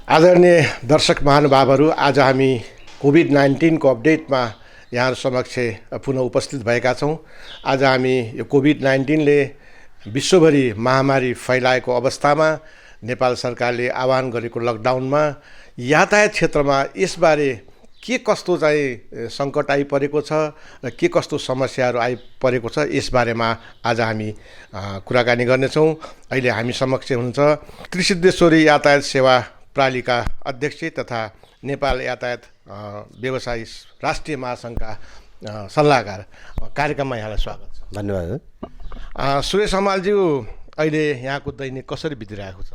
आदरणीय दर्शक महानुभावहरू, आज हामी कोभिड-19 को अपडेटमा यहाँहरू समक्ष पुनः उपस्थित भएका छौँ। आज हामी यो कोभिड-19 ले विश्वभरि महामारी फैलाएको अवस्थामा नेपाल सरकारले आह्वान गरेको लकडाउनमा यातायात क्षेत्रमा यसबारे के कस्तो चाहिँ सङ्कट आइपरेको छ र के कस्तो समस्याहरू आइपरेको छ यसबारेमा आज हामी कुराकानी गर्नेछौँ। अहिले हामी समक्ष हुनुहुन्छ त्रिसिद्धेश्वरी यातायात सेवा प्रालिका अध्यक्ष तथा नेपाल यातायात व्यवसायी राष्ट्रिय महासङ्घका सल्लाहकार। कार्यक्रममा यहाँलाई स्वागत छ। धन्यवाद। सुरेश हमालज्यू, अहिले यहाँको दैनिक कसरी बितिरहेको छ?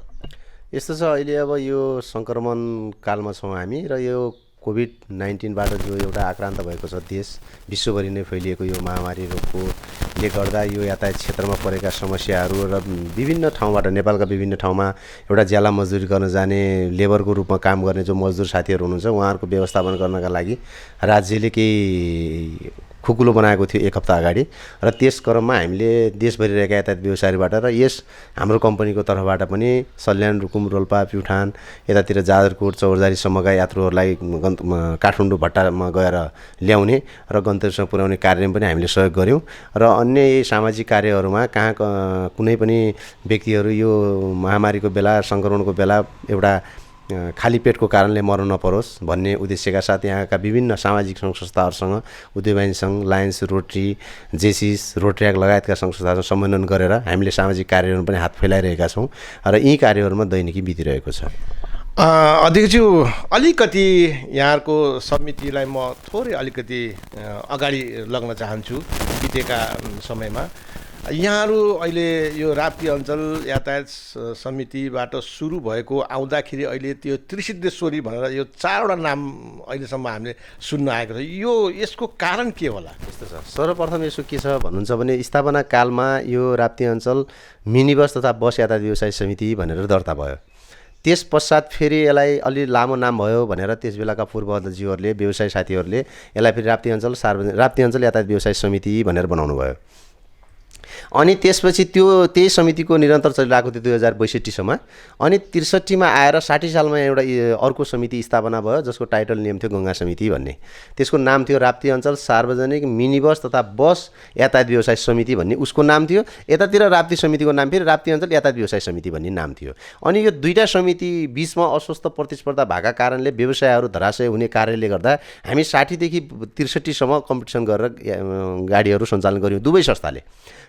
यस्तो छ, अहिले अब यो सङ्क्रमण कालमा छौँ हामी र यो कोभिड-19बाट जो एउटा आक्रान्त भएको छ देश विश्वभरि नै फैलिएको यो महामारी रोगकोले गर्दा यो यातायात क्षेत्रमा परेका समस्याहरू र विभिन्न ठाउँबाट नेपालका विभिन्न ठाउँमा एउटा ज्याला मजदुरी गर्न जाने लेबरको रूपमा काम गर्ने जो मजदुर साथीहरू हुनुहुन्छ उहाँहरूको व्यवस्थापन गर्नका लागि राज्यले केही खुकुलो बनाएको थियो एक हप्ता अगाडि र त्यस क्रममा हामीले देशभरि रहेका यातायात व्यवसायीबाट र यस हाम्रो कम्पनीको तर्फबाट पनि सल्यान, रुकुम, रोल्पा, प्युठान यतातिर जाजरकोट, चौरजारीसम्मका यात्रुहरूलाई काठमाडौँ भट्टामा गएर ल्याउने र गन्तव्यसम्म पुर्याउने कार्यमा पनि हामीले सहयोग गऱ्यौँ र अन्य सामाजिक कार्यहरूमा कहाँ कुनै पनि व्यक्तिहरू यो महामारीको बेला सङ्क्रमणको बेला एउटा खाली पेटको कारणले मर्न नपरोस् भन्ने उद्देश्यका साथ यहाँका विभिन्न सामाजिक सङ्घ संस्थाहरूसँग उद्योग वाणिज्य सङ्घ, लायन्स, रोटरी, जेसिस, रोट्र्याक लगायतका सङ्घ संस्थाहरूसँग समन्वयन गरेर हामीले सामाजिक कार्यहरू पनि हात फैलाइरहेका छौँ र यी कार्यहरूमा दैनिकी बितिरहेको छ। अध्यक्षज्यू, अलिकति यहाँहरूको समितिलाई म अलिकति अगाडि लग्न चाहन्छु। बितेका समयमा यहाँहरू अहिले यो राप्ती अञ्चल यातायात समितिबाट सुरु भएको आउँदाखेरि अहिले त्यो त्रिसिद्धेश्वरी भनेर यो 4वटा नाम अहिलेसम्म हामीले सुन्न आएको छ। यसको कारण के होला? यस्तो छ, सर्वप्रथम यसो के छ भन्नुहुन्छ भने स्थापना कालमा यो राप्ती अञ्चल मिनी बस तथा बस यातायात व्यवसाय समिति भनेर दर्ता भयो। त्यस पश्चात फेरि यसलाई अलि लामो नाम भयो भनेर त्यस बेलाका पूर्व अध्यक्षहरूले व्यवसाय साथीहरूले यसलाई फेरि राप्ती अञ्चल यातायात व्यवसाय समिति भनेर बनाउनु भयो। अनि त्यसपछि त्यही समितिको निरन्तर चलिरहेको थियो 2062सम्म। अनि 63मा आएर 60 सालमा एउटा अर्को समिति स्थापना भयो जसको टाइटल नेम थियो गङ्गा समिति भन्ने। त्यसको नाम थियो राप्ती अञ्चल सार्वजनिक मिनी बस तथा बस यातायात व्यवसाय समिति भन्ने उसको नाम थियो। यतातिर राप्ती समितिको नाम फेरि राप्ती अञ्चल यातायात व्यवसाय समिति भन्ने नाम थियो। अनि यो दुईटा समिति बिचमा अस्वस्थ प्रतिस्पर्धा भएका कारणले व्यवसायहरू धराशय हुने कार्यले गर्दा हामी 60 देखि 63सम्म कम्पिटिसन गरेर गाडीहरू सञ्चालन गऱ्यौँ। दुवै संस्थाले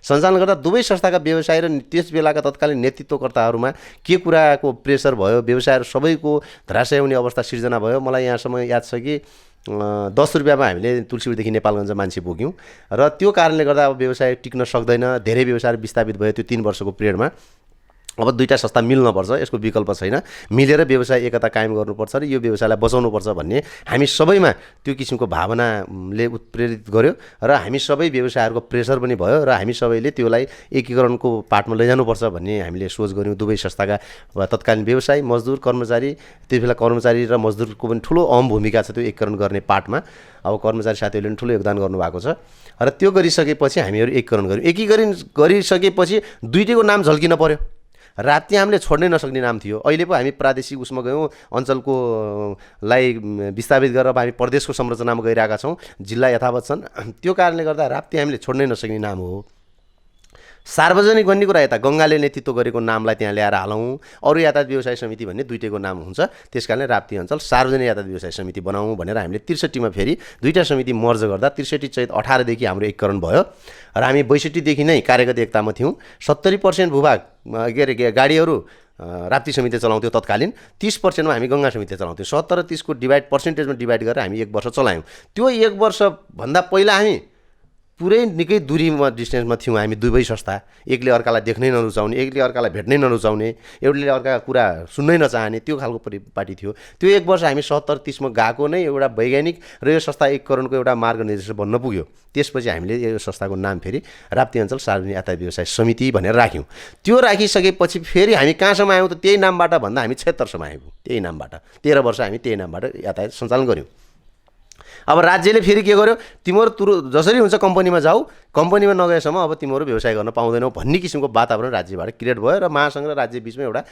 सञ्चालन गर्दा दुवै संस्थाका व्यवसायी र त्यस बेलाका तत्कालीन नेतृत्वकर्ताहरूमा के कुराको प्रेसर भयो, व्यवसायहरू सबैको धराशय हुने अवस्था सिर्जना भयो। मलाई यहाँसम्म याद छ कि 10 रुपियाँमा हामीले तुलसीपुरदेखि नेपालगञ्ज मान्छे बोक्यौँ र त्यो कारणले गर्दा अब व्यवसाय टिक्न सक्दैन। धेरै व्यवसायहरू विस्थापित भयो त्यो 3 वर्षको पिरियडमा। अब दुईटा संस्था मिल्नुपर्छ, यसको विकल्प छैन। मिलेर व्यवसाय एकता कायम गर्नुपर्छ र यो व्यवसायलाई बचाउनुपर्छ भन्ने हामी सबैमा त्यो किसिमको भावनाले उत्प्रेरित गर्यो र हामी सबै व्यवसायहरूको प्रेसर पनि भयो र हामी सबैले त्यसलाई एकीकरणको पाटमा लैजानुपर्छ भन्ने हामीले सोच गऱ्यौँ। दुवै संस्थाका तत्कालीन व्यवसायी, मजदुर, कर्मचारी, त्यस बेला कर्मचारी र मजदुरको पनि ठुलो अहम भूमिका छ त्यो एकीकरण गर्ने पाटमा। अब कर्मचारी साथीहरूले पनि ठुलो योगदान गर्नुभएको छ र त्यो गरिसकेपछि हामीहरू एकीकरण गऱ्यौँ। एकीकरण गरिसकेपछि दुईटैको नाम झल्किन पर्यो। राप्ती हामीले छोड्नै नसक्ने नाम थियो। अहिले पो हामी प्रादेशिक उसमा गयौँ, अञ्चलको लाई विस्थापित गरेर हामी प्रदेशको संरचनामा गइरहेका छौँ। जिल्ला यथावत छन्। त्यो कारणले गर्दा राप्ती हामीले छोड्नै नसक्ने नाम हो। सार्वजनिक भन्ने कुरा यता गङ्गाले नेतृत्व गरेको नामलाई त्यहाँ ल्याएर हालौँ। अरू यातायात व्यवसाय समिति भन्ने दुईटैको नाम हुन्छ। त्यस कारणले राप्ती अञ्चल सार्वजनिक यातायात व्यवसाय समिति बनाऊँ भनेर हामीले 63मा फेरि दुईटा समिति मर्ज गर्दा 63 चैत 18 देखि हाम्रो एकीकरण भयो र हामी 62 देखि नै कार्यगत एकतामा थियौँ। 70% भूभाग गाडीहरू राप्ती समिति चलाउँथ्यो तत्कालीन, 30%मा हामी गङ्गा समिति चलाउँथ्यौँ। 70 र 30को पर्सेन्टेजमा डिभाइड गरेर हामी 1 वर्ष चलायौँ। त्यो 1 वर्षभन्दा पहिला हामी पुरै निकै दूरीमा डिस्टेन्समा थियौँ हामी दुवै संस्था। एकले अर्कालाई देख्नै नरुचाउने, एकले अर्कालाई भेट्नै नरुचाउने, एउटाले अर्काको कुरा सुन्नै नचाहने त्यो खालको परिपाटी थियो। त्यो 1 वर्ष हामी 70-30मा गएको नै एउटा वैज्ञानिक र यो संस्था एकीकरणको एउटा मार्गनिर्देशक बन्न पुग्यो। त्यसपछि हामीले यो संस्थाको नाम फेरि राप्ती अञ्चल सार्वजनिक यातायात व्यवसाय समिति भनेर राख्यौँ। त्यो राखिसकेपछि फेरि हामी कहाँसम्म आयौँ त त्यही नामबाट भन्दा हामी 76सम्म आयौँ। त्यही नामबाट 13 वर्ष हामी त्यही नामबाट यातायात सञ्चालन गऱ्यौँ। अब राज्यले फेरि के गर्यो, तिमीहरू जसरी हुन्छ कम्पनीमा जाऊ, कम्पनीमा नगएसम्म अब तिमीहरू व्यवसाय गर्न पाउँदैनौ भन्ने किसिमको वातावरण राज्यबाट क्रिएट भयो र महासङ्घ र राज्य बिचमा एउटा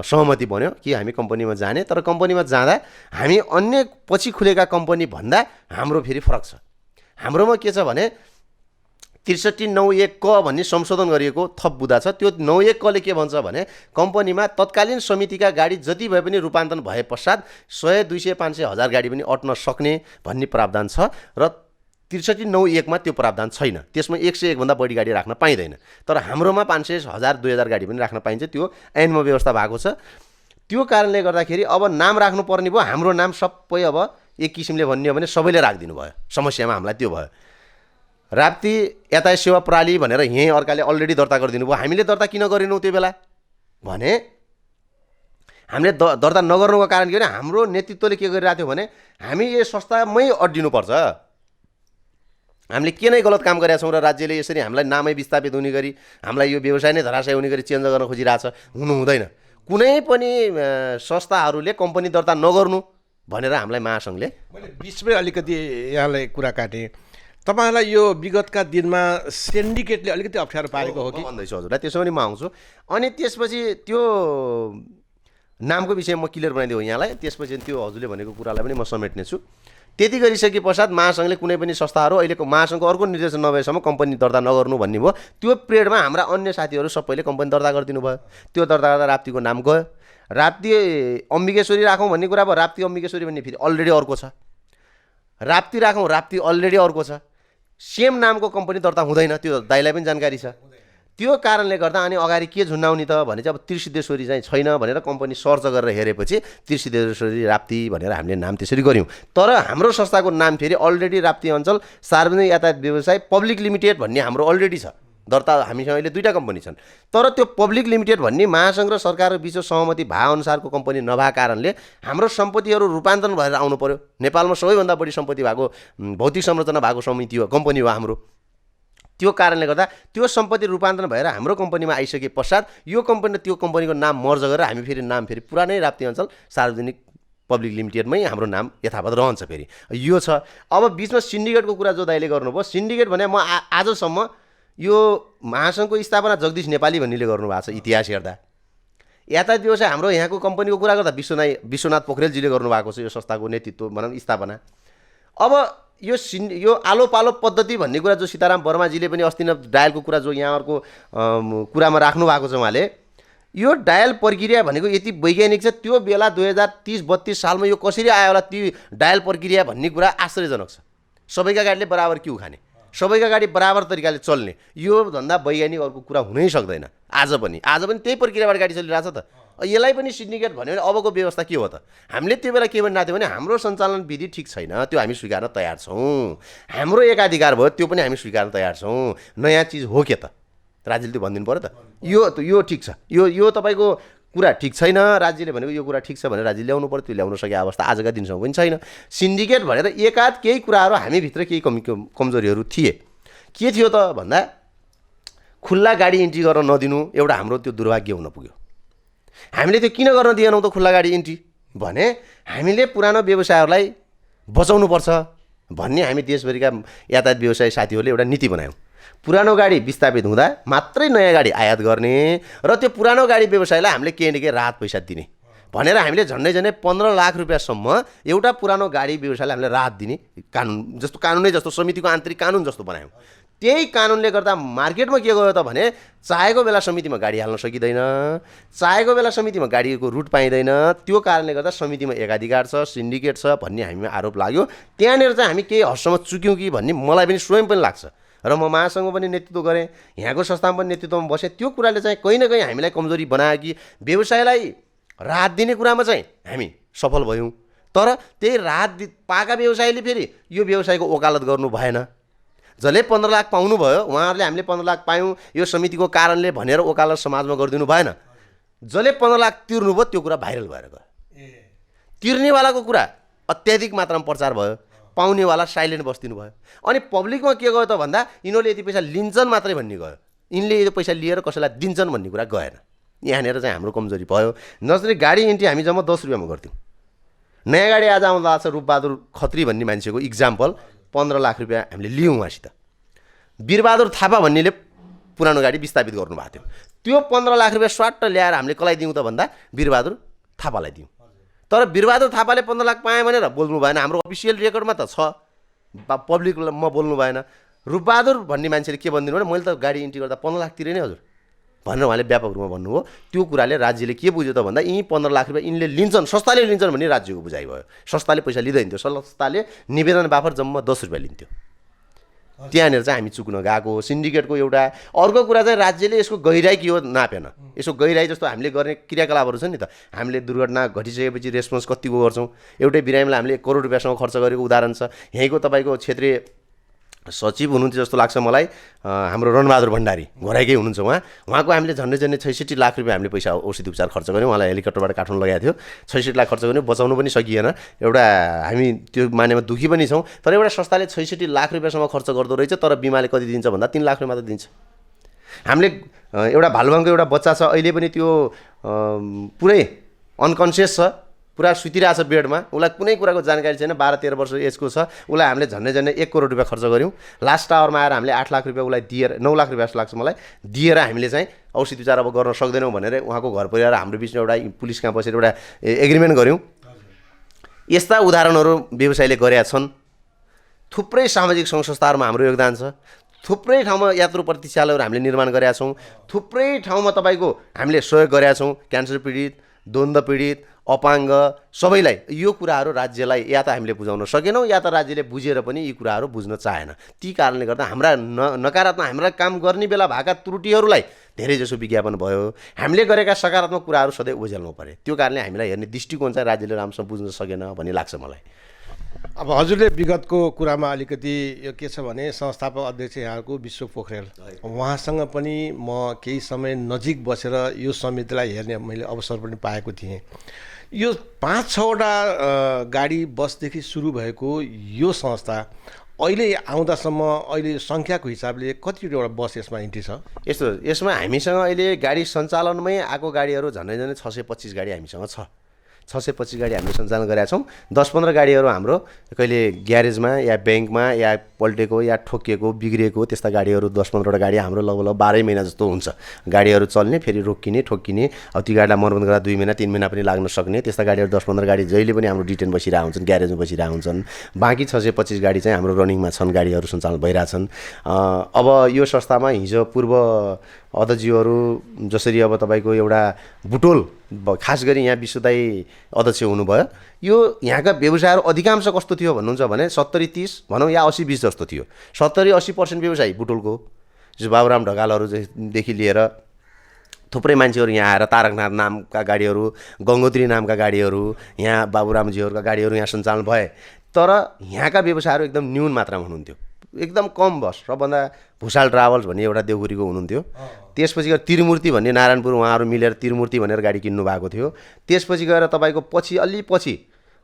सहमति बन्यो कि हामी कम्पनीमा जाने। तर कम्पनीमा जाँदा हामी अन्य पछि खुलेका कम्पनी भन्दा हाम्रो फेरि फरक छ। हाम्रोमा के छ भने 6391 क भन्ने संशोधन गरिएको थप बुदा छ। त्यो 91 कले के भन्छ भने कम्पनीमा तत्कालीन समितिका गाडी जति भए पनि रूपान्तरण भए पश्चात 100, 200, 500, 1000 गाडी पनि अट्न सक्ने भन्ने प्रावधान छ र 6391 मा त्यो प्रावधान छैन। त्यसमा 101 भन्दा बढी गाडी राख्न पाइँदैन। तर हाम्रोमा 500, 1000, 2000 गाडी पनि राख्न पाइन्छ। त्यो ऐनमा व्यवस्था भएको छ। त्यो कारणले गर्दाखेरि अब नाम राख्नु पर्ने भयो। हाम्रो नाम सबै अब एक किसिमले भन्ने हो भने सबैले राखिदिनु भयो। समस्यामा हामीलाई त्यो भयो। राप्ती यातायात सेवा प्रणाली भनेर यहीँ अर्काले अलरेडी दर्ता गरिदिनु भयो। हामीले दर्ता किन गरेनौँ त्यो बेला भने हामीले दर्ता नगर्नुको कारण के भने हाम्रो नेतृत्वले के गरिरहेको थियो भने हामी यो संस्थामै अड्डिनुपर्छ, हामीले के नै गलत काम गरेका छौँ र राज्यले यसरी हामीलाई नामै विस्थापित हुने गरी हामीलाई यो व्यवसाय नै धराशय हुने गरी चेन्ज गर्न खोजिरहेछ। हुनु हुँदैन। कुनै पनि संस्थाहरूले कम्पनी दर्ता नगर्नु भनेर हामीलाई महासङ्घले। मैले बिचमै अलिकति यहाँलाई कुरा काटेँ। तपाईँलाई यो विगतका दिनमा सिन्डिकेटले अलिकति अप्ठ्यारो पारेको हो कि भन्दैछु हजुरलाई, त्यसो पनि म आउँछु। अनि त्यसपछि त्यो नामको विषय म क्लियर बनाइदिउँ यहाँलाई। त्यसपछि त्यो हजुरले भनेको कुरालाई पनि म समेट्नेछु। त्यति गरिसके पश्चात महासङ्घले कुनै पनि संस्थाहरू अहिलेको महासङ्घको अर्को निर्देशन नभएसम्म कम्पनी दर्ता नगर्नु भन्ने भयो। त्यो पिरियडमा हाम्रा अन्य साथीहरू सबैले कम्पनी दर्ता गरिदिनु भयो। त्यो दर्ता गर्दा राप्तीको नाम गयो। राप्ती अम्बिकेश्वरी राखौँ भन्ने कुरा भयो। राप्ती अम्बिकेश्वरी भन्ने फेरि अलरेडी अर्को छ। राप्ती राखौँ, राप्ती अलरेडी अर्को छ। सेम नामको कम्पनी दर्ता हुँदैन, त्यो दाइलाई पनि जानकारी छ। त्यो कारणले गर्दा अनि अगाडि के झुन्डाउने त भने चाहिँ अब त्रिसिद्धेश्वरी चाहिँ छैन भनेर कम्पनी सर्च गरेर हेरेपछि त्रिसिद्धेश्वरी राप्ती भनेर हामीले नाम त्यसरी गऱ्यौँ। तर हाम्रो संस्थाको नाम फेरि अलरेडी राप्ती अञ्चल सार्वजनिक यातायात व्यवसाय पब्लिक लिमिटेड भन्ने हाम्रो अलरेडी छ। दर्ता हामीसँग अहिले 2टा कम्पनी छन्। तर त्यो पब्लिक लिमिटेड भन्ने महासङ्घ र सरकार बिच सहमति भएअनुसारको कम्पनी नभएको कारणले हाम्रो सम्पत्तिहरू रूपान्तरण भएर आउनु पर्यो। नेपालमा सबैभन्दा बढी सम्पत्ति भएको भौतिक संरचना भएको समिति हो, कम्पनी हो हाम्रो। त्यो कारणले गर्दा त्यो सम्पत्ति रूपान्तरण भएर हाम्रो कम्पनीमा आइसके पश्चात यो कम्पनी त्यो कम्पनीको नाम मर्ज गरेर हामी फेरि नाम फेरि पुरानै राप्ती अञ्चल सार्वजनिक पब्लिक लिमिटेडमै हाम्रो नाम यथावत रहन्छ। फेरि यो छ। अब बिचमा सिन्डिकेटको कुरा जो दाइले गर्नुभयो, सिन्डिकेट भने म आजसम्म यो महासङ्घको स्थापना जगदीश नेपाली भन्नेले गर्नुभएको छ। इतिहास हेर्दा यातायात व्यवसाय हाम्रो यहाँको कम्पनीको कुरा गर्दा विश्वनाथ पोखरेलजीले गर्नुभएको छ यो संस्थाको नेतृत्व भनौँ स्थापना। अब यो आलो पालो पद्धति भन्ने कुरा जो सीताराम वर्माजीले पनि अस्ति नै डायलको कुरा जो यहाँहरूको कुरामा राख्नु भएको छ उहाँले, यो डायल प्रक्रिया भनेको यति वैज्ञानिक छ। त्यो बेला 2030-32 सालमा यो कसरी आयो होला ती डायल प्रक्रिया भन्ने कुरा आश्चर्यजनक छ। सबैका गाडीले बराबर क्यु खाने, सबैका गाडी बराबर तरिकाले चल्ने, यो भन्दा वैज्ञानिक अर्को कुरा हुनै सक्दैन। आज पनि त्यही प्रक्रियाबाट गाडी चलिरहेछ त। यसलाई पनि सिन्डिकेट भन्यो भने अबको व्यवस्था के हो त? हामीले त्यो बेला के भनिरहेको थियो भने हाम्रो सञ्चालन विधि ठिक छैन, त्यो हामी स्वीकार्न तयार छौँ। हाम्रो एकाधिकार भयो, त्यो पनि हामी स्वीकार्न तयार छौँ। नयाँ चिज हो के त? राज्यले त्यो भनिदिनु पऱ्यो त। यो ठिक छ, यो तपाईँको कुरा ठिक छैन। राज्यले भनेको यो कुरा ठिक छ भनेर राज्यले ल्याउनु पऱ्यो। त्यो ल्याउन सके अवस्था आजका दिनसम्म पनि छैन। सिन्डिकेट भनेर एकाध केही कुराहरू हामीभित्र केही कमजोरीहरू थिए। के थियो त भन्दा खुल्ला गाडी इन्ट्री गर्न नदिनु एउटा हाम्रो त्यो दुर्भाग्य हुन पुग्यो। हामीले त्यो किन गर्न दिएनौँ त खुल्ला गाडी इन्ट्री भने हामीले पुरानो व्यवसायहरूलाई बचाउनुपर्छ भन्ने हामी देशभरिका यातायात व्यवसाय साथीहरूले एउटा नीति बनायौँ। पुरानो गाडी विस्थापित हुँदा मात्रै नयाँ गाडी आयात गर्ने र त्यो पुरानो गाडी व्यवसायलाई हामीले केही न केही राहत पैसा दिने भनेर हामीले झन्डै 15 लाख रुपियाँसम्म एउटा पुरानो गाडी व्यवसायलाई हामीले राहत दिने कानुनै जस्तो समितिको आन्तरिक कानुन जस्तो बनायौँ। त्यही कानुनले गर्दा मार्केटमा के गयो त भने चाहेको बेला समितिमा गाडी हाल्न सकिँदैन, चाहेको बेला समितिमा गाडीको रुट पाइँदैन। त्यो कारणले गर्दा समितिमा एकाधिकार छ, सिन्डिकेट छ भन्ने हामीमा आरोप लाग्यो। त्यहाँनिर चाहिँ हामी केही हदसम्म चुक्यौँ कि भन्ने मलाई पनि स्वयं पनि लाग्छ। र म महासङ्घ पनि नेतृत्व गरेँ, यहाँको संस्थामा पनि नेतृत्वमा बसेँ। त्यो कुराले चाहिँ कहीँ न कहीँ हामीलाई कमजोरी बनायो कि व्यवसायलाई राहत दिने कुरामा चाहिँ हामी सफल भयौँ। तर त्यही राहत पाएका व्यवसायले फेरि यो व्यवसायको वकालत गर्नु भएन। जसले 15 लाख पाउनुभयो उहाँहरूले हामीले 15 लाख पायौँ यो समितिको कारणले भनेर वकालत समाजमा गरिदिनु भएन। जसले 15 लाख तिर्नुभयो त्यो कुरा भाइरल भएर गयो। तिर्नेवालाको कुरा अत्याधिक मात्रामा प्रचार भयो, पाउनेवाला साइलेन्ट बस्दिनु भयो। अनि पब्लिकमा के गयो त भन्दा यिनीहरूले यति पैसा लिन्छन् मात्रै भन्ने गयो, यिनले यो पैसा लिएर कसैलाई दिन्छन् भन्ने कुरा गएन। यहाँनिर चाहिँ हाम्रो कमजोरी भयो। जसरी गाडी इन्ट्री हामी जम्मा 10 रुपियाँमा गर्थ्यौँ, नयाँ गाडी आज आउँदा छ रूपबहादुर खत्री भन्ने मान्छेको इक्जाम्पल 15 लाख रुपियाँ हामीले लियौँ उहाँसित। वीरबहादुर थापा भन्नेले पुरानो गाडी विस्थापित गर्नुभएको थियो, त्यो 15 लाख रुपियाँ स्वाट ल्याएर हामीले कसलाई दिउँ त भन्दा वीरबहादुर थापालाई दिउँ। तर वीरबहादुर थापाले 15 लाख पाएँ भनेर बोल्नु भएन, हाम्रो अफिसियल रेकर्डमा त छ, पब्लिकमा बोल्नु भएन। रूपबहादुर भन्ने मान्छेले के भनिदिनु भने मैले त गाडी इन्ट्री गर्दा 15 लाख तिरे नै हजुर भनेर उहाँले व्यापक रूपमा भन्नुभयो। त्यो कुराले राज्यले के बुझ्यो त भन्दा यी 15 लाख रुपियाँ यिनले लिन्छन्, संस्थाले लिन्छन् भन्ने राज्यको बुझाइ भयो। संस्थाले पैसा लिँदैन थियो, संस्थाले निवेदन बाफर जम्मा 10 रुपियाँ लिन्थ्यो। त्यहाँनिर चाहिँ हामी चुक्न गएको हो सिन्डिकेटको एउटा। अर्को कुरा चाहिँ राज्यले यसको गहिराई के हो नापेन। यसको गहिराई जस्तो हामीले गर्ने क्रियाकलापहरू छ नि त, हामीले दुर्घटना घटिसकेपछि रेस्पोन्स कतिको गर्छौँ। एउटै बिरामीलाई हामीले 1 करोड रुपियाँसम्म खर्च गरेको उदाहरण छ। यहीँको तपाईँको क्षेत्रीय सचिव हुनुहुन्थ्यो जस्तो लाग्छ मलाई, हाम्रो रणबहादुर भण्डारी घोराइकै हुनुहुन्छ उहाँको हामीले झन्डै 66 लाख रुपियाँ हामीले पैसा औषधि उपचार खर्च गऱ्यौँ। उहाँलाई हेलिकप्टरबाट काठमाडौँ लगाएको थियो, 66 लाख खर्च गऱ्यौँ, बचाउनु पनि सकिएन। एउटा हामी त्यो मानेमा दुःखी पनि छौँ। तर एउटा संस्थाले 66 लाख रुपियाँसम्म खर्च गर्दो रहेछ, तर बिमाले कति दिन्छ भन्दा 3 लाख रुपियाँ मात्र दिन्छ। हामीले एउटा भालुवाङको एउटा बच्चा छ, अहिले पनि त्यो पुरै अनकन्सियस छ, पुरा सुतिरहेछ बेडमा, उसलाई कुनै कुराको जानकारी छैन, 12-13 वर्ष एजको छ। उसलाई हामीले झन्डै 1 करोड रुपियाँ खर्च गऱ्यौँ। लास्ट आवरमा आएर हामीले 8 लाख रुपियाँ उसलाई दिएर 9 लाख रुपियाँ जस्तो लाग्छ मलाई दिएर हामीले चाहिँ औषधि उपचार अब गर्न सक्दैनौँ भनेर उहाँको घर परिवार हाम्रो बिचमा एउटा पुलिस कहाँ बसेर एउटा एग्रिमेन्ट गऱ्यौँ। यस्ता उदाहरणहरू व्यवसायले गरेका छन्। थुप्रै सामाजिक सङ्घ संस्थाहरूमा हाम्रो योगदान छ। थुप्रै ठाउँमा यात्रु प्रतीक्षालयहरू हामीले निर्माण गरेका छौँ। थुप्रै ठाउँमा तपाईँको हामीले सहयोग गरेका छौँ। क्यान्सर पीडित, द्वन्द्व पीडित, अपाङ्ग सबैलाई यो कुराहरू राज्यलाई या त हामीले बुझाउन सकेनौँ या त राज्यले बुझेर पनि यी कुराहरू बुझ्न चाहेन। ती कारणले गर्दा हाम्रा नकारात्मक हाम्रा काम गर्ने बेला भएका त्रुटिहरूलाई धेरै जसो विज्ञापन भयो। हामीले गरेका सकारात्मक कुराहरू सधैँ ओझेल्नु पर्यो। त्यो कारणले हामीलाई हेर्ने दृष्टिकोण चाहिँ राज्यले राम्रोसँग बुझ्न सकेन भन्ने लाग्छ मलाई। अब हजुरले विगतको कुरामा अलिकति यो के छ भने संस्थापक अध्यक्ष यहाँको विश्व पोखरेल, उहाँसँग पनि म केही समय नजिक बसेर यो समितिलाई हेर्ने मैले अवसर पनि पाएको थिएँ। यो 5-6वटा गाडी बसदेखि सुरु भएको यो संस्था अहिले आउँदासम्म अहिले सङ्ख्याको हिसाबले कतिवटा बस यसमा इन्ट्री छ? यसमा हामीसँग अहिले गाडी सञ्चालनमै आएको गाडीहरू झन्डै 625 गाडी हामीसँग छ। 625 गाडी हामीले सञ्चालन गरेका छौँ। 10-15 गाडीहरू हाम्रो कहिले ग्यारेजमा या ब्याङ्कमा या पल्टेको या ठोकिएको बिग्रिएको त्यस्ता गाडीहरू 10-15वटा गाडी हाम्रो लगभग 12 महिना जस्तो हुन्छ गाडीहरू चल्ने, फेरि रोकिने ठोकिने। अब ती गाडीलाई मर्मत गर्दा 2 महिना 3 महिना पनि लाग्न सक्ने त्यस्ता गाडीहरू 10-15 गाडी जहिले पनि हाम्रो डिटेन बसिरहेको हुन्छन्, ग्यारेजमा बसिरहेको हुन्छन्। बाँकी 625 गाडी चाहिँ हाम्रो रनिङमा छन्, गाडीहरू सञ्चालन भइरहेछन्। अब यो संस्थामा हिजो पूर्व अध्यक्षज्यूहरू जसरी अब तपाईँको एउटा बुटोल खास गरी यहाँ विश्वदायी अध्यक्ष हुनुभयो। यो यहाँका व्यवसायहरू अधिकांश कस्तो थियो भन्नुहुन्छ भने 70-30 भनौँ या 80-20 जस्तो थियो। 70-80% व्यवसायी बुटोलको जो बाबुराम ढकालहरूदेखि लिएर थुप्रै मान्छेहरू यहाँ आएर तारकनाथ नामका गाडीहरू, गङ्गोत्री नामका गाडीहरू, यहाँ बाबुरामजीहरूका गाडीहरू यहाँ सञ्चालन भए। तर यहाँका व्यवसायहरू एकदम न्यून मात्रामा हुनुहुन्थ्यो, एकदम कम बस। सबभन्दा भुषाल ट्राभल्स भन्ने एउटा देवगुरीको हुनुहुन्थ्यो। त्यसपछि गएर त्रिमूर्ति भन्ने नारायणपुर उहाँहरू मिलेर त्रिमूर्ति भनेर गाडी किन्नु भएको थियो। त्यसपछि गएर तपाईँको अलि पछि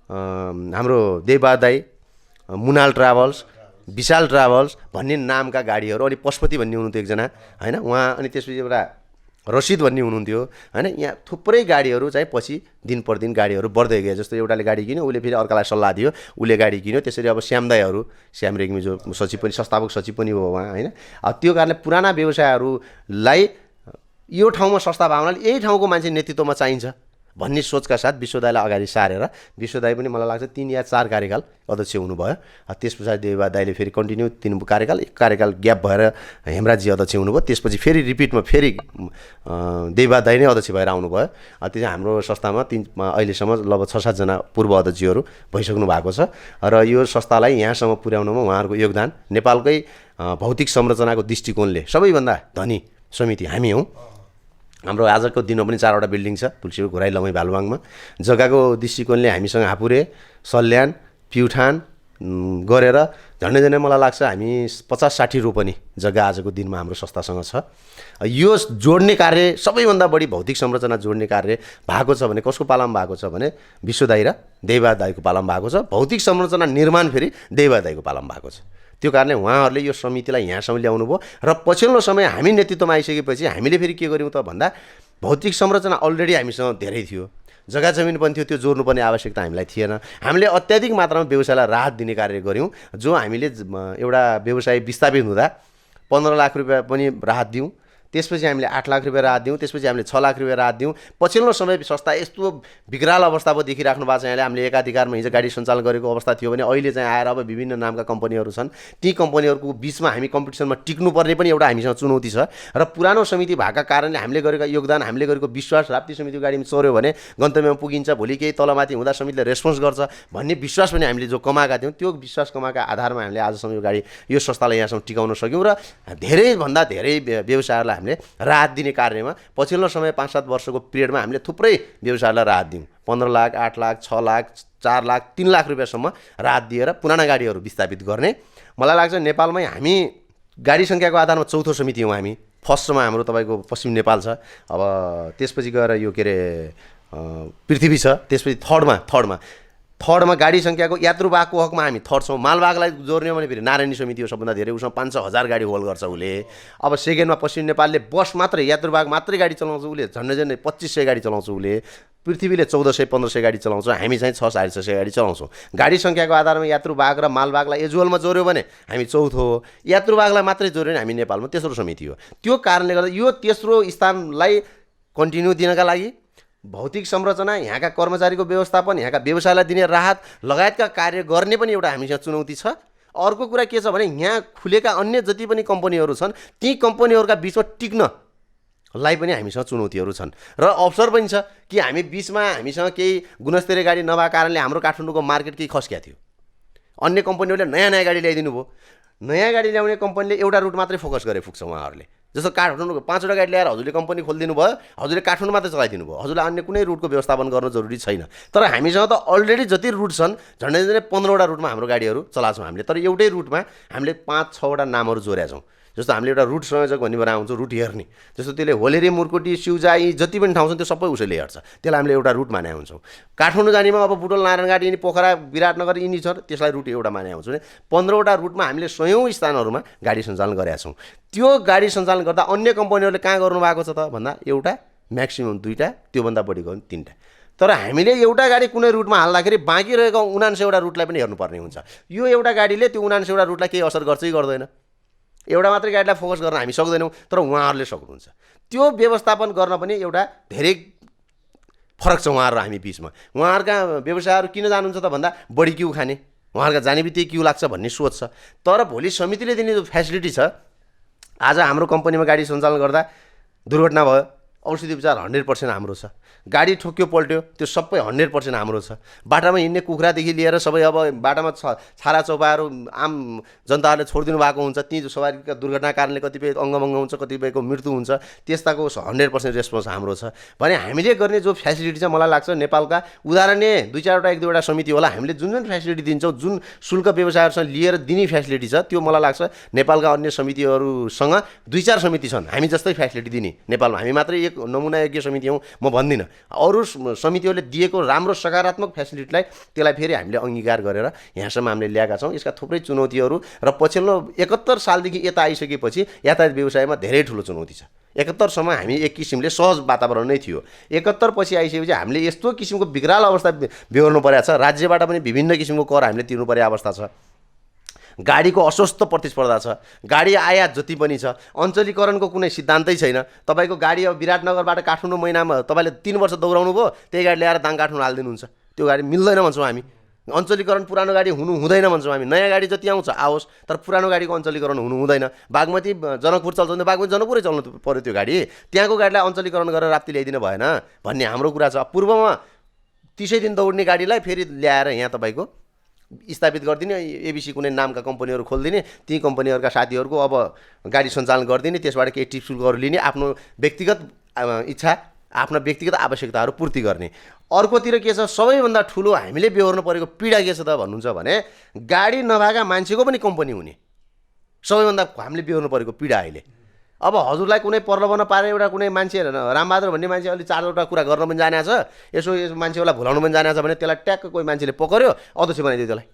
हाम्रो देवबहादुर दाई, मुनाल ट्राभल्स, विशाल ट्राभल्स भन्ने नामका गाडीहरू, अनि पशुपति भन्ने हुनुहुन्थ्यो एकजना होइन उहाँ, अनि त्यसपछि एउटा रसिद भन्ने हुनुहुन्थ्यो होइन। यहाँ थुप्रै गाडीहरू चाहिँ पछि दिन प्रतिदिन गाडीहरू बढ्दै गए। जस्तो एउटाले गाडी किन्यो, उसले फेरि अर्कालाई सल्लाह दियो, उसले गाडी किन्यो। त्यसरी अब श्यामदाईहरू, श्याम रेग्मी जो सचिव पनि संस्थापक सचिव पनि हो उहाँ होइन। त्यो कारणले पुराना व्यवसायहरूलाई यो ठाउँमा संस्था भावनाले यही ठाउँको मान्छे नेतृत्वमा चाहिन्छ भन्ने सोचका साथ विश्वदाईलाई अगाडि सारेर, विश्वदाई पनि मलाई लाग्छ 3 या 4 कार्यकाल अध्यक्ष हुनुभयो। त्यस पछाडि देवबहादुर दाईले फेरि कन्टिन्यू 3 कार्यकाल, 1 कार्यकाल ग्याप भएर हेमराजजी अध्यक्ष हुनुभयो। त्यसपछि फेरि रिपिटमा फेरि देवबहादुर दाई नै अध्यक्ष भएर आउनुभयो। त्यो चाहिँ हाम्रो संस्थामा अहिलेसम्म लगभग 6-7 जना पूर्व अध्यक्षहरू भइसक्नु भएको छ। र यो संस्थालाई यहाँसम्म पुर्याउनमा उहाँहरूको योगदान नेपालकै भौतिक संरचनाको दृष्टिकोणले सबैभन्दा धनी समिति हामी हौँ। हाम्रो आजको दिनमा पनि 4वटा बिल्डिङ छ तुलसीपुर, घोराई, लमै, भालुवाङमा। जग्गाको दृष्टिकोणले हामीसँग हापुरे, सल्यान, प्युठान गरेर झन्डै मलाई लाग्छ हामी 50-60 रोपनी जग्गा आजको दिनमा हाम्रो संस्थासँग छ। यो जोड्ने कार्य सबैभन्दा बढी भौतिक संरचना जोड्ने कार्य भएको छ भने कसको पालामा भएको छ भने विश्वदाई र देवबहादुर दाईको पालामा भएको छ। भौतिक संरचना निर्माण फेरि देवबहादुर दाईको पालामा भएको छ। त्यो कारणले उहाँहरूले यो समितिलाई यहाँसम्म ल्याउनु भयो। र पछिल्लो समय हामी नेतृत्वमा आइसकेपछि हामीले फेरि के गर्यौँ त भन्दा भौतिक संरचना अलरेडी हामीसँग धेरै थियो। जग्गा जमिन पनि थियो, त्यो जोड्नुपर्ने आवश्यकता हामीलाई थिएन। हामीले अत्याधिक मात्रामा व्यवसायलाई राहत दिने कार्य गऱ्यौँ। जो हामीले एउटा व्यवसाय विस्थापित हुँदा 15 लाख रुपियाँ पनि राहत दियौँ, त्यसपछि हामीले 8 लाख रुपियाँ राहत दियौँ, त्यसपछि हामीले 6 लाख रुपियाँ राहत दियौँ। पछिल्लो समय संस्था यस्तो विकराल अवस्था पो देखिराख्नु भएको छ यहाँले। हामीले एकाधिकारमा हिजो गाडी सञ्चालन गरेको अवस्था थियो भने अहिले चाहिँ आएर अब विभिन्न नामका कम्पनीहरू छन्। ती कम्पनीहरूको बिचमा हामी कम्पिटिसनमा टिक्नुपर्ने पनि एउटा हामीसँग चुनौती छ। र पुरानो समिति भएका कारणले हामीले गरेका योगदान, हामीले गरेको विश्वास, राप्ती समितिको गाडीमा चोर्यो भने गन्तव्यमा पुगिन्छ, भोलि केही तलमाथि हुँदा समितिले रेस्पोन्स गर्छ भन्ने विश्वास पनि हामीले जो कमाएका थियौँ, त्यो विश्वास कमाएका आधारमा हामीले आजसम्म यो गाडी, यो संस्थालाई यहाँसम्म टिकाउन सक्यौँ। र धेरैभन्दा धेरै व्यवसायहरूलाई हामीले राहत दिने कार्यमा पछिल्लो समय 5-7 वर्षको पिरियडमा हामीले थुप्रै व्यवसायलाई राहत दियौँ। 15 लाख, 8 लाख, 6 लाख, 4 लाख, 3 लाख रुपियाँसम्म राहत दिएर पुराना गाडीहरू विस्थापित गर्ने। मलाई लाग्छ नेपालमै हामी गाडी सङ्ख्याको आधारमा चौथो समिति हौँ। हामी फर्स्टमा हाम्रो तपाईँको पश्चिम नेपाल छ, अब त्यसपछि गएर यो के अरे पृथ्वी छ, त्यसपछि थर्डमा गाडी सङ्ख्याको यात्रुवाहकको हकमा हामी थर्ड छौँ। मालवाहकलाई जोड्ने भने फेरि नारायणी समिति हो सबभन्दा धेरै, उसमा 500,000 गाडी होल्ड गर्छ उसले। अब सेकेन्डमा पश्चिम नेपालले बस मात्रै, यात्रुवाहक मात्रै गाडी चलाउँछ, उसले झन्डै 2500 गाडी चलाउँछ उसले। पृथ्वीले 1400-1500 गाडी चलाउँछ, हामी चाहिँ 600-650 गाडी चलाउँछौँ। गाडी सङ्ख्याको आधारमा यात्रुवाहक र मालवाहकलाई एजुअलमा जोड्यो भने हामी चौथो हो, यात्रुवाहकलाई मात्रै जोड्यो भने हामी नेपालमा तेस्रो समिति हो। त्यो कारणले गर्दा यो तेस्रो स्थानलाई कन्टिन्यू दिनका लागि भौतिक संरचना, यहाँका कर्मचारीको व्यवस्थापन, यहाँका व्यवसायलाई दिने राहत लगायतका कार्य गर्ने पनि एउटा हामीसँग चुनौती छ। अर्को कुरा के छ भने यहाँ खुलेका अन्य जति पनि कम्पनीहरू छन्, ती कम्पनीहरूका बिचमा टिक्नलाई पनि हामीसँग चुनौतीहरू छन् र अवसर पनि छ कि हामी बिचमा हामीसँग केही गुणस्तरीय गाडी नभएको कारणले हाम्रो काठमाडौँको मार्केट केही खस्किया थियो। अन्य कम्पनीहरूले नयाँ गाडी ल्याइदिनु भयो। नयाँ गाडी ल्याउने कम्पनीले एउटा रुट मात्रै फोकस गरे पुग्छ उहाँहरूले। जस्तो काठमाडौँको 5वटा गाडी ल्याएर हजुरले कम्पनी खोलिदिनु भयो, हजुरले काठमाडौँ मात्रै चलाइदिनु भयो, हजुरलाई अन्य कुनै रुटको व्यवस्थापन गर्न जरुरी छैन। तर हामीसँग त अलरेडी जति रुट छन् झन्डै 15वटा रुटमा हाम्रो गाडीहरू चलाएको छौँ हामीले। तर एउटै रुटमा हामीले 5-6वटा नामहरू जोडेका छौँ। जस्तो हामीले एउटा रुट संयोजक भन्ने बनाउँछौँ, रुट हेर्ने। जस्तो त्यसले होलेरी, मुर्कोटी, सिउजाई जति पनि ठाउँ छन् त्यो सबै उसैले हेर्छ, त्यसलाई हामीले एउटा रुट माने हुन्छौँ। काठमाडौँ जानेमा अब बुटोल, नारायणघाट, यिनी पोखरा, विराटनगर यिनी छ, त्यसलाई रुट एउटा माने हुन्छौँ। 15वटा रुटमा हामीले 100औँ स्थानहरूमा गाडी सञ्चालन गरेका छौँ। त्यो गाडी सञ्चालन गर्दा अन्य कम्पनीहरूले कहाँ गर्नुभएको छ त भन्दा एउटा, म्याक्सिमम् 2टा, त्योभन्दा बढी गयो भने 3टा। तर हामीले एउटा गाडी कुनै रुटमा हाल्दाखेरि बाँकी रहेको 79वटा रुटलाई पनि हेर्नुपर्ने हुन्छ। यो एउटा गाडीले त्यो 79वटा रुटलाई केही असर गर्छै गर्दैन। एउटा मात्रै गाडीलाई फोकस गर्न हामी सक्दैनौँ, तर उहाँहरूले सक्नुहुन्छ। त्यो व्यवस्थापन गर्न पनि एउटा धेरै फरक छ उहाँहरू र हामी बिचमा। उहाँहरूका व्यवसायहरू किन जानुहुन्छ त भन्दा बढी क्यु खाने, उहाँहरूका जाने बित्तिकै क्यु लाग्छ भन्ने सोच छ। तर भोलि समितिले दिने जो फेसिलिटी छ, आज हाम्रो कम्पनीमा गाडी सञ्चालन गर्दा दुर्घटना भयो, औषधि उपचार 100% हाम्रो छ। गाडी ठोक्यो पल्ट्यो, त्यो सबै 100% हाम्रो छ। बाटामा हिँड्ने कुखुरादेखि लिएर सबै, अब बाटामा छारा चौपाहरू आम जनताहरूले छोडिदिनु भएको हुन्छ, ती सवारीका दुर्घटना कारणले कतिपय अङ्गभङ्ग हुन्छ, कतिपयको मृत्यु हुन्छ, त्यस्ताको 100% रेस्पोन्स हाम्रो छ। भने हामीले गर्ने जो फेसिलिटी छ, मलाई लाग्छ नेपालका उदाहरणीय 1-2वटा समिति होला, हामीले जुन फेसिलिटी दिन्छौँ, जुन शुल्क व्यवसायहरूसँग लिएर दिने फेसिलिटी छ, त्यो मलाई लाग्छ नेपालका अन्य समितिहरूसँग 2-4 समिति छन् हामी जस्तै फेसिलिटी दिने नेपालमा। हामी मात्रै एक नमुना योग्य समिति हौँ म भन्दिनँ। अरू समितिहरूले दिएको राम्रो सकारात्मक फेसिलिटीलाई त्यसलाई फेरि हामीले अङ्गीकार गरेर यहाँसम्म हामीले ल्याएका छौँ। यसका थुप्रै चुनौतीहरू र पछिल्लो 71 सालदेखि यता आइसकेपछि यातायात व्यवसायमा धेरै ठुलो चुनौती छ। 71सम्म हामी एक किसिमले सहज वातावरण नै थियो। 71 पछि आइसकेपछि हामीले यस्तो किसिमको विकराल अवस्था बेहोर्नु परेको छ। राज्यबाट पनि विभिन्न किसिमको कर हामीले तिर्नु पर्ने अवस्था छ। गाडीको अस्वस्थ प्रतिस्पर्धा छ। गाडी आयात जति पनि छ, अञ्चलीकरणको कुनै सिद्धान्तै छैन। तपाईँको गाडी अब विराटनगरबाट काठमाडौँ महिनामा तपाईँले 3 वर्ष दौडाउनु भयो, त्यही गाडी ल्याएर दाङ काठमाडौँ हालिदिनुहुन्छ। त्यो गाडी मिल्दैन भन्छौँ हामी। अञ्चलीकरण पुरानो गाडी हुँदैन भन्छौँ हामी। नयाँ गाडी जति आउँछ आओस्, तर पुरानो गाडीको अञ्चलीकरण हुँदैन। बागमती जनकपुर चल्छ भने बागमती जनकपुरै चल्नु पऱ्यो त्यो गाडी। त्यहाँको गाडीलाई अञ्चलीकरण गरेर राप्ती ल्याइदिनु भएन भन्ने हाम्रो कुरा छ। पूर्वमा 30 दिन दौड्ने गाडीलाई फेरि ल्याएर यहाँ तपाईँको स्थापित गरिदिने, एबिसी कुनै नामका कम्पनीहरू खोलिदिने, ती कम्पनीहरूका साथीहरूको अब गाडी सञ्चालन गरिदिने, त्यसबाट केही टिप्स शुल्कहरू लिने, आफ्नो व्यक्तिगत इच्छा, आफ्ना व्यक्तिगत आवश्यकताहरू पूर्ति गर्ने। अर्कोतिर के छ, सबैभन्दा ठुलो हामीले बेहोर्नु परेको पीडा के छ त भन्नुहुन्छ भने गाडी नभएका मान्छेको पनि कम्पनी हुने सबैभन्दा हामीले बेहोर्नु परेको पीडा अहिले। अब हजुरलाई कुनै प्रलोभन पारे एउटा कुनै मान्छे, रामबहादुर भन्ने मान्छे अलि 4वटा कुरा गर्न पनि जानेको छ, यसो मान्छेलाई भुलाउनु पनि जानेको छ भने त्यसलाई ट्याक्क कोही मान्छेले पक्र्यो, अध्यक्ष बनाइदियो त्यसलाई।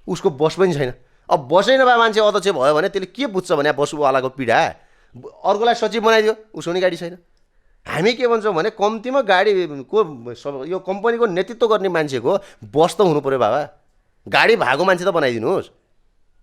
उसको बस पनि छैन। अब बसै नभए मान्छे अध्यक्ष भयो भने त्यसले के बुझ्छ भने बसवालाको पीडा। अर्कोलाई सचिव बनाइदियो, उसको नि गाडी छैन। हामी के भन्छौँ भने कम्तीमा गाडीको यो कम्पनीको नेतृत्व गर्ने मान्छेको बस त हुनु पऱ्यो बाबा, गाडी भएको मान्छे त बनाइदिनुहोस्।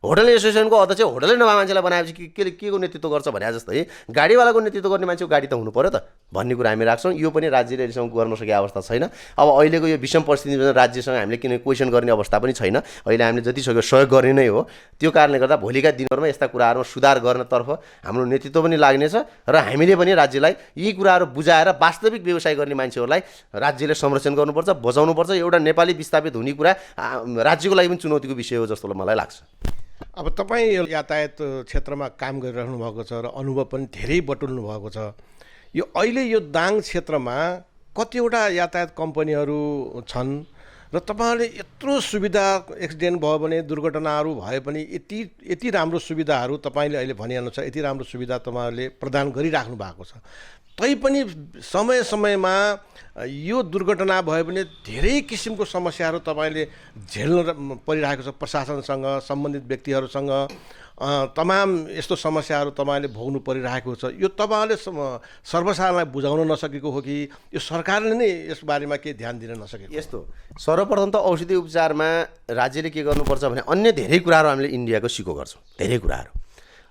होटल एसोसिएसनको अध्यक्ष होटलै नभए मान्छेलाई बनाएपछि के को नेतृत्व गर्छ भने जस्तै गाडीवालाको नेतृत्व गर्ने मान्छेको गाडी त हुनु पऱ्यो त भन्ने कुरा हामी राख्छौँ। यो पनि राज्यले अहिलेसम्म गर्न सकेको अवस्था छैन। अब अहिलेको यो विषम परिस्थितिमा राज्यसँग हामीले किन क्वेसन गर्ने अवस्था पनि छैन। अहिले हामीले जति सक्यो सहयोग गर्ने नै हो। त्यो कारणले गर्दा भोलिका दिनहरूमा यस्ता कुराहरूमा सुधार गर्नतर्फ हाम्रो नेतृत्व पनि लाग्नेछ र हामीले पनि राज्यलाई यी कुराहरू बुझाएर वास्तविक व्यवसाय गर्ने मान्छेहरूलाई राज्यले संरक्षण गर्नुपर्छ, बचाउनुपर्छ। एउटा नेपाली विस्थापित हुने कुरा राज्यको लागि पनि चुनौतीको विषय हो जस्तो मलाई लाग्छ। अब तपाईँ यातायात क्षेत्रमा काम गरिरहनु भएको छ र अनुभव पनि धेरै बटुल्नु भएको छ। यो अहिले यो दाङ क्षेत्रमा कतिवटा यातायात कम्पनीहरू छन् र तपाईँहरूले यत्रो सुविधा, एक्सिडेन्ट भयो भने दुर्घटनाहरू भए पनि यति राम्रो सुविधाहरू तपाईँले अहिले भनिहाल्नुहुन्छ, यति राम्रो सुविधा तपाईँहरूले प्रदान गरिराख्नु भएको छ। तैपनि समय समयमा यो दुर्घटना भयो भने धेरै किसिमको समस्याहरू तपाईँले झेल्न परिरहेको छ। प्रशासनसँग, सम्बन्धित व्यक्तिहरूसँग तमाम यस्तो समस्याहरू तपाईँले भोग्नु परिरहेको छ। यो तपाईँहरूले सर्वसाधारणलाई बुझाउन नसकेको हो कि यो सरकारले नै यसबारेमा केही ध्यान दिन नसकेको? यस्तो सर्वप्रथम त औषधि उपचारमा राज्यले के गर्नुपर्छ भने अन्य धेरै कुराहरू हामीले इन्डियाको सिको गर्छौँ, धेरै कुराहरू।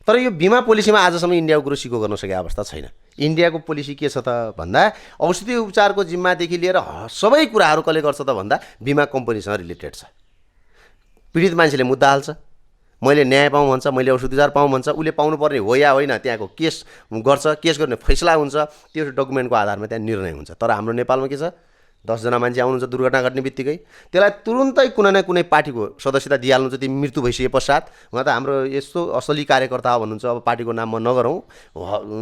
तर यो बिमा पोलिसीमा आजसम्म इन्डियाको कुरो सिको गर्न सकेको अवस्था छैन। इन्डियाको पोलिसी के छ त भन्दा औषधि उपचारको जिम्मादेखि लिएर सबै कुराहरू कसले गर्छ त भन्दा बिमा कम्पनीसँग रिलेटेड छ। पीडित मान्छेले मुद्दा हाल्छ, मैले न्याय पाऊँ भन्छ, मैले औषधि उपचार पाऊँ भन्छ, उसले पाउनुपर्ने हो या होइन त्यहाँको केस गर्छ, केस गर्ने फैसला हुन्छ, त्यो डकुमेन्टको आधारमा त्यहाँ निर्णय हुन्छ। तर हाम्रो नेपालमा के छ, 10 जना मान्छे आउनुहुन्छ दुर्घटना घट्ने बित्तिकै त्यसलाई तुरुन्तै कुनै न कुनै पार्टीको सदस्यता दिइहाल्नुहुन्छ। त्यो मृत्यु भइसके पश्चात उहाँ त हाम्रो यस्तो असली कार्यकर्ता हो भन्नुहुन्छ। अब पार्टीको नाम म नगरौँ,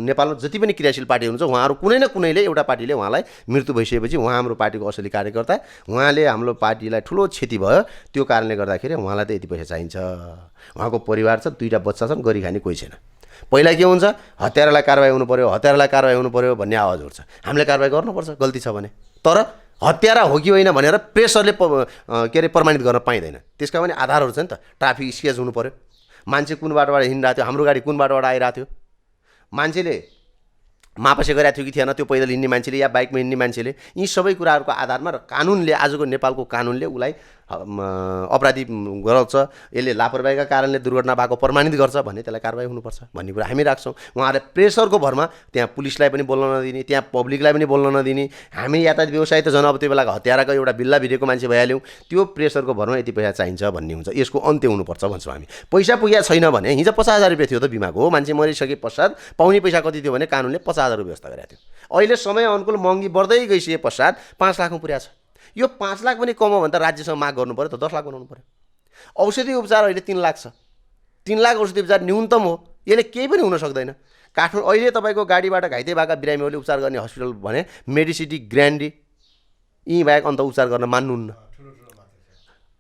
नेपालमा जति पनि क्रियाशील पार्टी हुनुहुन्छ उहाँहरू कुनै न कुनैले एउटा पार्टीले उहाँलाई मृत्यु भइसकेपछि उहाँ हाम्रो पार्टीको असली कार्यकर्ता, उहाँले हाम्रो पार्टीलाई ठुलो क्षति भयो, त्यो कारणले गर्दाखेरि उहाँलाई त यति पैसा चाहिन्छ। उहाँको परिवार छ, 2टा बच्चा छन्, गरी खाने कोही छैन। पहिला के हुन्छ, हत्यारालाई कारवाही हुनु पर्यो, हत्यारालाई कारवाही हुनु पर्यो भन्ने आवाज उठ्छ। हामीले कारवाही गर्नुपर्छ गल्ती छ भने। तर हत्यारा हो कि होइन भनेर प्रेसरले के अरे प्रमाणित गर्न पाइँदैन। त्यसका पनि आधारहरू छ नि त। ट्राफिक स्केच हुनु पर्यो, मान्छे कुन बाटोबाट हिँडिरहेको थियो, हाम्रो गाडी कुन बाटोबाट आइरहेको थियो, मान्छेले मापसे गरेको थियो कि थिएन, त्यो पैदल हिँड्ने मान्छेले या बाइकमा हिँड्ने मान्छेले, यी सबै कुराहरूको आधारमा र कानुनले, आजको नेपालको कानुनले उसलाई अपराधी गराउँछ। यसले लापरवाहीका कारणले दुर्घटना भएको प्रमाणित गर्छ भने त्यसलाई कारवाही हुनुपर्छ भन्ने कुरा हामी राख्छौँ। उहाँहरूले प्रेसरको भरमा त्यहाँ पुलिसलाई पनि बोल्न नदिने, त्यहाँ पब्लिकलाई पनि बोल्न नदिने। हामी यातायात व्यवसाय त झन् अब त्यो बेलाको हत्याराको एउटा बिल्ला भिरेको मान्छे भइहाल्यौँ, त्यो प्रेसरको भरमा यति पैसा चाहिन्छ भन्ने हुन्छ। यसको अन्त्य हुनुपर्छ भन्छौँ हामी। पैसा पुगेको छैन भने, हिजो 50,000 रुपियाँ थियो त बिमाको, हो मान्छे मरिसके पश्चात पाउने पैसा कति थियो भने कानुनले 50,000 व्यवस्था गरेको थियो। अहिले समय अनुकूल महँगी बढ्दै गइसके पश्चात 5 लाखमा पुर्याएको छ। यो 5 लाख पनि कम हो भने त राज्यसँग माग गर्नु पऱ्यो त, 10 लाख बनाउनु पऱ्यो। औषधि उपचार अहिले 3 लाख छ। 3 लाख औषधि उपचार न्यूनतम हो, यसले केही पनि हुन सक्दैन। काठमाडौँ अहिले तपाईँको गाडीबाट घाइते भएका बिरामीहरूले उपचार गर्ने हस्पिटल भने मेडिसिटी, ग्रान्डी, यी बाहेक अन्त उपचार गर्न मान्नुहुन्न।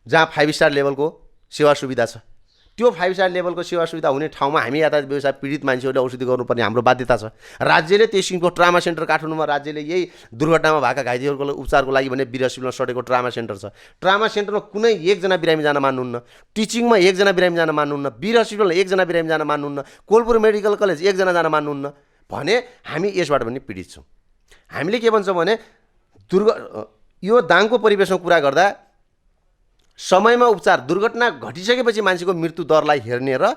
जहाँ 5 स्टार लेभलको सेवा सुविधा छ, त्यो 5 स्टार लेभलको सेवा सुविधा हुने ठाउँमा हामी यातायात व्यवसाय पीडित मान्छेहरूले औषधि गर्नुपर्ने हाम्रो बाध्यता छ। राज्यले त्यस किसिमको ट्रामा सेन्टर काठमाडौँमा राज्यले यही दुर्घटनामा भएका घाइतेहरूको उपचारको लागि भने वीर हस्पिटलमा सटेको ट्रामा सेन्टर छ। ट्रामा सेन्टरमा कुनै 1 जना बिरामी जान मान्नुहुन्न, टिचिङमा 1 जना बिरामी जान मान्नुहुन्न, वीर हस्पिटलमा 1 जना बिरामी जान मान्नुहुन्न, कोलपुर मेडिकल कलेज 1 जना जान मान्नुहुन्न भने हामी यसबाट पनि पीडित छौँ। हामीले के भन्छौँ भने यो दाङको परिवेशमा कुरा गर्दा समयमा उपचार, दुर्घटना घटिसकेपछि मान्छेको मृत्यु दरलाई हेर्ने र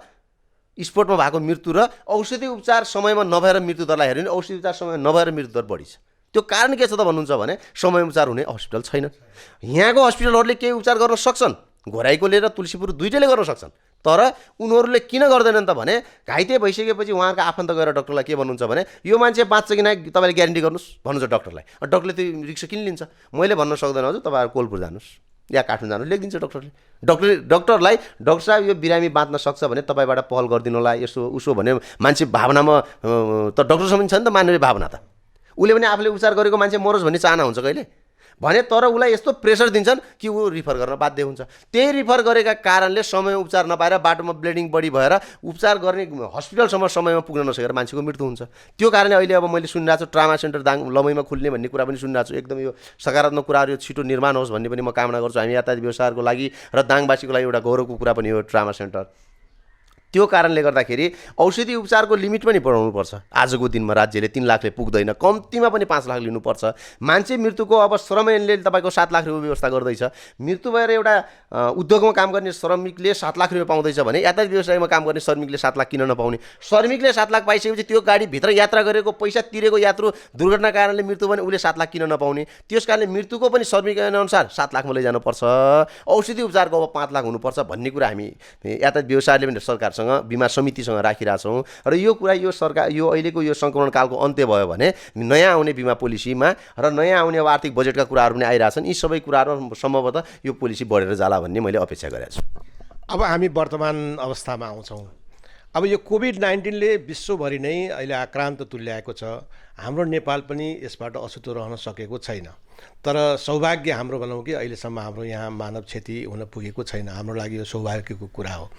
स्पोर्टमा भएको मृत्यु र औषधि उपचार समयमा नभएर मृत्यु दरलाई हेर्ने, औषधि उपचार समयमा नभएर मृत्यु दर बढी छ। त्यो कारण के छ त भन्नुहुन्छ भने समय उपचार हुने हस्पिटल छैन। यहाँको हस्पिटलहरूले केही उपचार गर्न सक्छन्, घोराइकोले र तुलसीपुर दुईटैले गर्न सक्छन्, तर उनीहरूले किन गर्दैनन् त भने घाइते भइसकेपछि उहाँको आफन्त गएर डक्टरलाई के भन्नुहुन्छ भने यो मान्छे बाँच्छ कि नै तपाईँले ग्यारेन्टी गर्नुहोस् भन्नुहुन्छ डक्टरलाई। डक्टरले त्यो रिक्स किन लिन्छ? मैले भन्न सक्दैन हजुर, तपाईँहरू कोलपुर जानुहोस् या काठमाडौँ जानु लेखिदिन्छ डक्टरले। डक्टरलाई डाक्टर साहब यो बिरामी बाँच्न सक्छ भने तपाईँबाट पहल गरिदिनु होला, यसो उसो भने मान्छे भावनामा त डक्टरसम्म छ नि त मानवीय भावना त। उसले पनि आफूले उपचार गरेको मान्छे मरोस् भन्ने चाहना हुन्छ कहिले भने, तर उसलाई यस्तो प्रेसर दिन्छन् कि ऊ रिफर गर्न बाध्य हुन्छ। त्यही रिफर गरेका कारणले समय उपचार नपाएर बाटोमा ब्लिडिङ बढी भएर उपचार गर्ने हस्पिटलसम्म समयमा पुग्न नसकेर मान्छेको मृत्यु हुन्छ। त्यो कारणले अहिले अब मैले सुनिरहेको छु ट्रामा सेन्टर दाङ लमैमा खुल्ने भन्ने कुरा पनि सुनिरहेको छु। एकदम यो सकारात्मक कुराहरू यो छिटो निर्माण होस् भन्ने पनि म कामना गर्छु हामी यातायात व्यवसायहरूको लागि र दाङवासीको लागि एउटा गौरवको कुरा पनि हो ट्रामा सेन्टर। त्यो कारणले गर्दाखेरि औषधि उपचारको लिमिट पनि बढाउनुपर्छ। आजको दिनमा राज्यले 3 लाखले पुग्दैन, कम्तीमा पनि 5 लाख लिनुपर्छ। मान्छे मृत्युको अब श्रमिकले तपाईँको 7 लाख रुपियाँ व्यवस्था गर्दैछ। मृत्यु भएर एउटा उद्योगमा काम गर्ने श्रमिकले 7 लाख रुपियाँ पाउँदैछ भने यातायात व्यवसायमा काम गर्ने श्रमिकले 7 लाख किन नपाउने? श्रमिकले 7 लाख पाइसकेपछि त्यो गाडीभित्र यात्रा गरेको पैसा तिरेको यात्रु दुर्घटना कारणले मृत्यु भने उसले 7 लाख किन नपाउने? त्यस कारणले मृत्युको पनि श्रमिक अनुसार 7 लाखमा लैजानुपर्छ। औषधि उपचारको अब 5 लाख हुनुपर्छ भन्ने कुरा हामी यातायात व्यवसायले पनि सरकारसँग बीमा समितिसँग राखिरहेछौँ। र यो कुरा यो सरकार यो अहिलेको यो सङ्क्रमण कालको अन्त्य भयो भने नयाँ आउने बिमा पोलिसीमा र नयाँ आउने अब आर्थिक बजेटका कुराहरू पनि आइरहेछन्। यी सबै कुराहरू सम्भवतः यो पोलिसी बढेर जाला भन्ने मैले अपेक्षा गरेको छु। अब हामी वर्तमान अवस्थामा आउँछौँ। अब यो कोभिड-19ले विश्वभरि नै अहिले आक्रान्त तुल्याएको छ। हाम्रो नेपाल पनि यसबाट अछुतो रहन सकेको छैन। तर सौभाग्य हाम्रो भनौँ कि अहिलेसम्म हाम्रो यहाँ मानव क्षति हुन पुगेको छैन। हाम्रो लागि यो सौभाग्यको कुरा हो।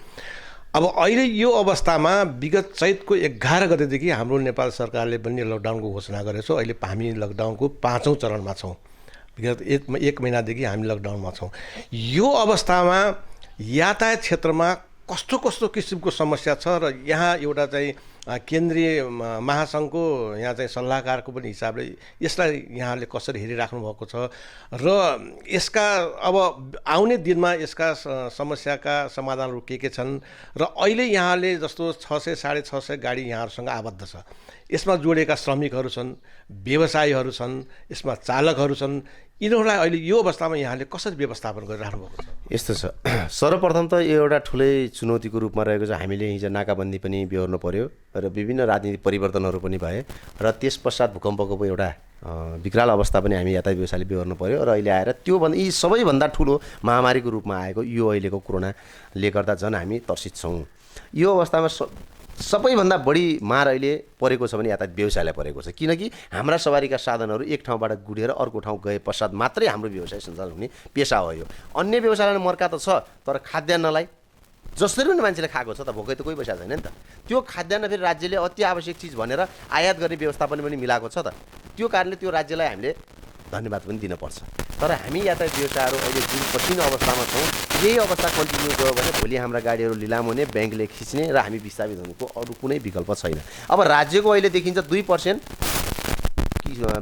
अब अहिले यो अवस्थामा विगत चैतको 11 गतेदेखि हाम्रो नेपाल सरकारले पनि लकडाउनको घोषणा गरेको छ। अहिले हामी लकडाउनको 5औँ चरणमा छौँ। विगत एक महिनादेखि हामी लकडाउनमा छौँ। यो अवस्थामा यातायात क्षेत्रमा कस्तो कस्तो किसिमको समस्या छ र यहाँ एउटा चाहिँ केन्द्रीय महासङ्घको यहाँ चाहिँ सल्लाहकारको पनि हिसाबले यसलाई यहाँले कसरी हेरिराख्नु भएको छ र यसका अब आउने दिनमा यसका समस्याका समाधानहरू के छन् र अहिले यहाँले जस्तो 600 650 गाडी यहाँहरूसँग आबद्ध छ। यसमा जोडिएका श्रमिकहरू छन्, व्यवसायीहरू छन्, यसमा चालकहरू छन्। यिनीहरूलाई अहिले यो अवस्थामा यहाँले कसरी व्यवस्थापन गरिराख्नु भएको छ? यस्तो छ, सर्वप्रथम त यो एउटा ठुलै चुनौतीको रूपमा रहेको छ। हामीले हिजो नाकाबन्दी पनि बेहोर्नु पर्यो र विभिन्न राजनीतिक परिवर्तनहरू पनि भए र त्यस पश्चात भूकम्पको पनि एउटा विकराल अवस्था पनि हामी यातायात व्यवसायले बेहोर्नु पर्यो र अहिले आएर त्योभन्दा यी सबैभन्दा ठुलो महामारीको रूपमा आएको यो अहिलेको कोरोनाले गर्दा झन् हामी तर्सित छौँ। यो अवस्थामा सबैभन्दा बढी मार अहिले परेको छ भने यातायात व्यवसायलाई परेको छ। किनकि हाम्रा सवारीका साधनहरू एक ठाउँबाट गुडेर अर्को ठाउँ गए पश्चात मात्रै हाम्रो व्यवसाय सञ्चालन हुने पेसा हो यो। अन्य व्यवसायलाई मर्का त छ, तर खाद्यान्नलाई जसरी पनि मान्छेले खाएको छ त, भोकै त कोही पैसा छैन नि त। त्यो खाद्यान्न फेरि राज्यले अति आवश्यक चिज भनेर आयात गर्ने व्यवस्थापन पनि मिलाएको छ त। त्यो कारणले त्यो राज्यलाई हामीले धन्यवाद पनि दिनुपर्छ। तर हामी यातायात व्यवसायहरू अहिले जुन कठिन अवस्थामा छौँ, यही अवस्था कन्टिन्यू गयो भने भोलि हाम्रा गाडीहरू लिलाम हुने, ब्याङ्कले खिच्ने र हामी विस्थापित हुनुको अरू कुनै विकल्प छैन। अब राज्यको अहिले देखिन्छ 2%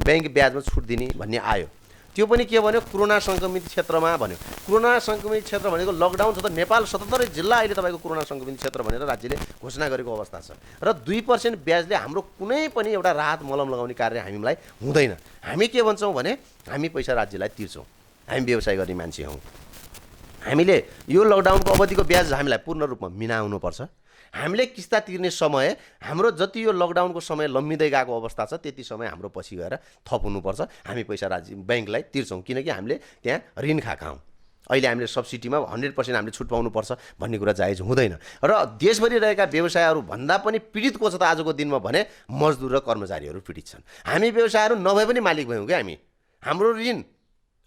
ब्याङ्क ब्याजमा छुट दिने भन्ने आयो। त्यो पनि के भन्यो? कोरोना सङ्क्रमित क्षेत्रमा भन्यो। कोरोना सङ्क्रमित क्षेत्र भनेको लकडाउन छ त। नेपाल 77 जिल्ला अहिले तपाईँको कोरोना सङ्क्रमित क्षेत्र भनेर राज्यले घोषणा गरेको अवस्था छ र 2% ब्याजले हाम्रो कुनै पनि एउटा राहत मलम लगाउने कार्य हामीलाई हुँदैन। हामी के भन्छौँ भने हामी पैसा राज्यलाई तिर्छौँ, हामी व्यवसाय गर्ने मान्छे हौँ। हामीले यो लकडाउनको अवधिको ब्याज हामीलाई पूर्ण रूपमा मिलाउनुपर्छ। हामीले किस्ता तिर्ने समय हाम्रो जति यो लकडाउनको समय लम्बिँदै गएको अवस्था छ त्यति समय हाम्रो पछि गएर थप हुनुपर्छ। हामी पैसा राज्य ब्याङ्कलाई तिर्छौँ किनकि हामीले त्यहाँ ऋण खाएका हौँ। अहिले हामीले सब्सिडीमा 100% हामीले छुट पाउनुपर्छ भन्ने कुरा जायज हुँदैन। र देशभरि रहेका व्यवसायहरू भन्दा पनि पीडित को छ त आजको दिनमा भने मजदुर र कर्मचारीहरू पीडित छन्। हामी व्यवसायहरू नभए पनि मालिक भयौँ क्या हामी। हाम्रो ऋण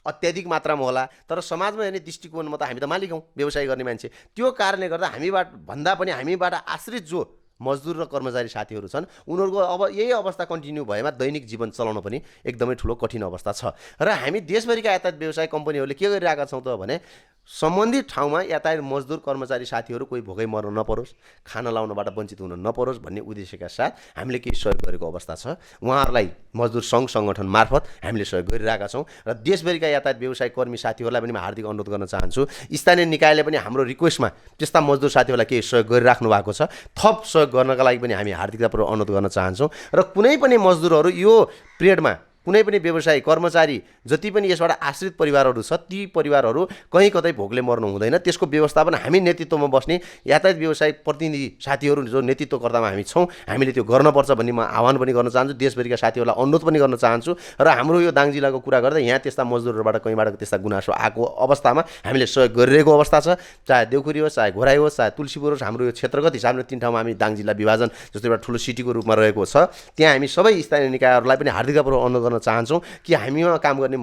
अत्याधिक मात्रामा होला, तर समाजमा हेर्ने दृष्टिकोणमा त हामी त मालिक हौँ, व्यवसाय गर्ने मान्छे। त्यो कारणले गर्दा हामीबाट भन्दा पनि हामीबाट आश्रित जो मजदुर र कर्मचारी साथीहरू छन् उनीहरूको अब यही अवस्था कन्टिन्यू भएमा दैनिक जीवन चलाउन पनि एकदमै ठुलो कठिन अवस्था छ। र हामी देशभरिका यातायात व्यवसाय कम्पनीहरूले के गरिरहेका छौँ त भने सम्बन्धित ठाउँमा यातायात मजदुर कर्मचारी साथीहरू कोही भोकै मर्न नपरोस्, खाना लाउनबाट वञ्चित हुन नपरोस् भन्ने उद्देश्यका साथ हामीले केही सहयोग गरेको अवस्था छ। उहाँहरूलाई मजदुर सङ्घ सङ्गठन मार्फत हामीले सहयोग गरिरहेका छौँ र देशभरिका यातायात व्यवसाय कर्मी साथीहरूलाई पनि म हार्दिक अनुरोध गर्न चाहन्छु। स्थानीय निकायले पनि हाम्रो रिक्वेस्टमा त्यस्ता मजदुर साथीहरूलाई केही सहयोग गरिराख्नु भएको छ। थप सहयोग गर्नका लागि पनि हामी हार्दिकतापूर्वक अनुरोध गर्न चाहन्छौँ। र कुनै पनि मजदुरहरू यो पिरियडमा कुनै पनि व्यवसायी कर्मचारी जति पनि यसबाट आश्रित परिवारहरू छ ती परिवारहरू कहीँ कतै भोकले मर्नु हुँदैन। त्यसको व्यवस्थापन हामी नेतृत्वमा बस्ने यातायात व्यवसाय प्रतिनिधि साथीहरू जो नेतृत्वकर्तामा हामी छौँ हामीले त्यो गर्नुपर्छ भन्ने म आह्वान पनि गर्न चाहन्छु। देशभरिका साथीहरूलाई अनुरोध पनि गर्न चाहन्छु। र हाम्रो यो दाङ जिल्लाको कुरा गर्दा यहाँ त्यस्ता मजदुरहरूबाट कहीँबाट त्यस्ता गुनासो आएको अवस्थामा हामीले सहयोग गरिरहेको अवस्था छ। चाहे देउखुरी होस्, चाहे घोराई होस्, चाहे तुलसीपुर होस्, हाम्रो यो क्षेत्रगत हिसाबले 3 ठाउँमा हामी दाङ जिल्ला विभाजन जस्तो एउटा ठुलो सिटीको रूपमा रहेको छ। त्यहाँ हामी सबै स्थानीय निकायहरूलाई पनि हार्दिकतापूर्वक अनुरोध गर्न चाहन्छौँ कि हामीमा काम गर्ने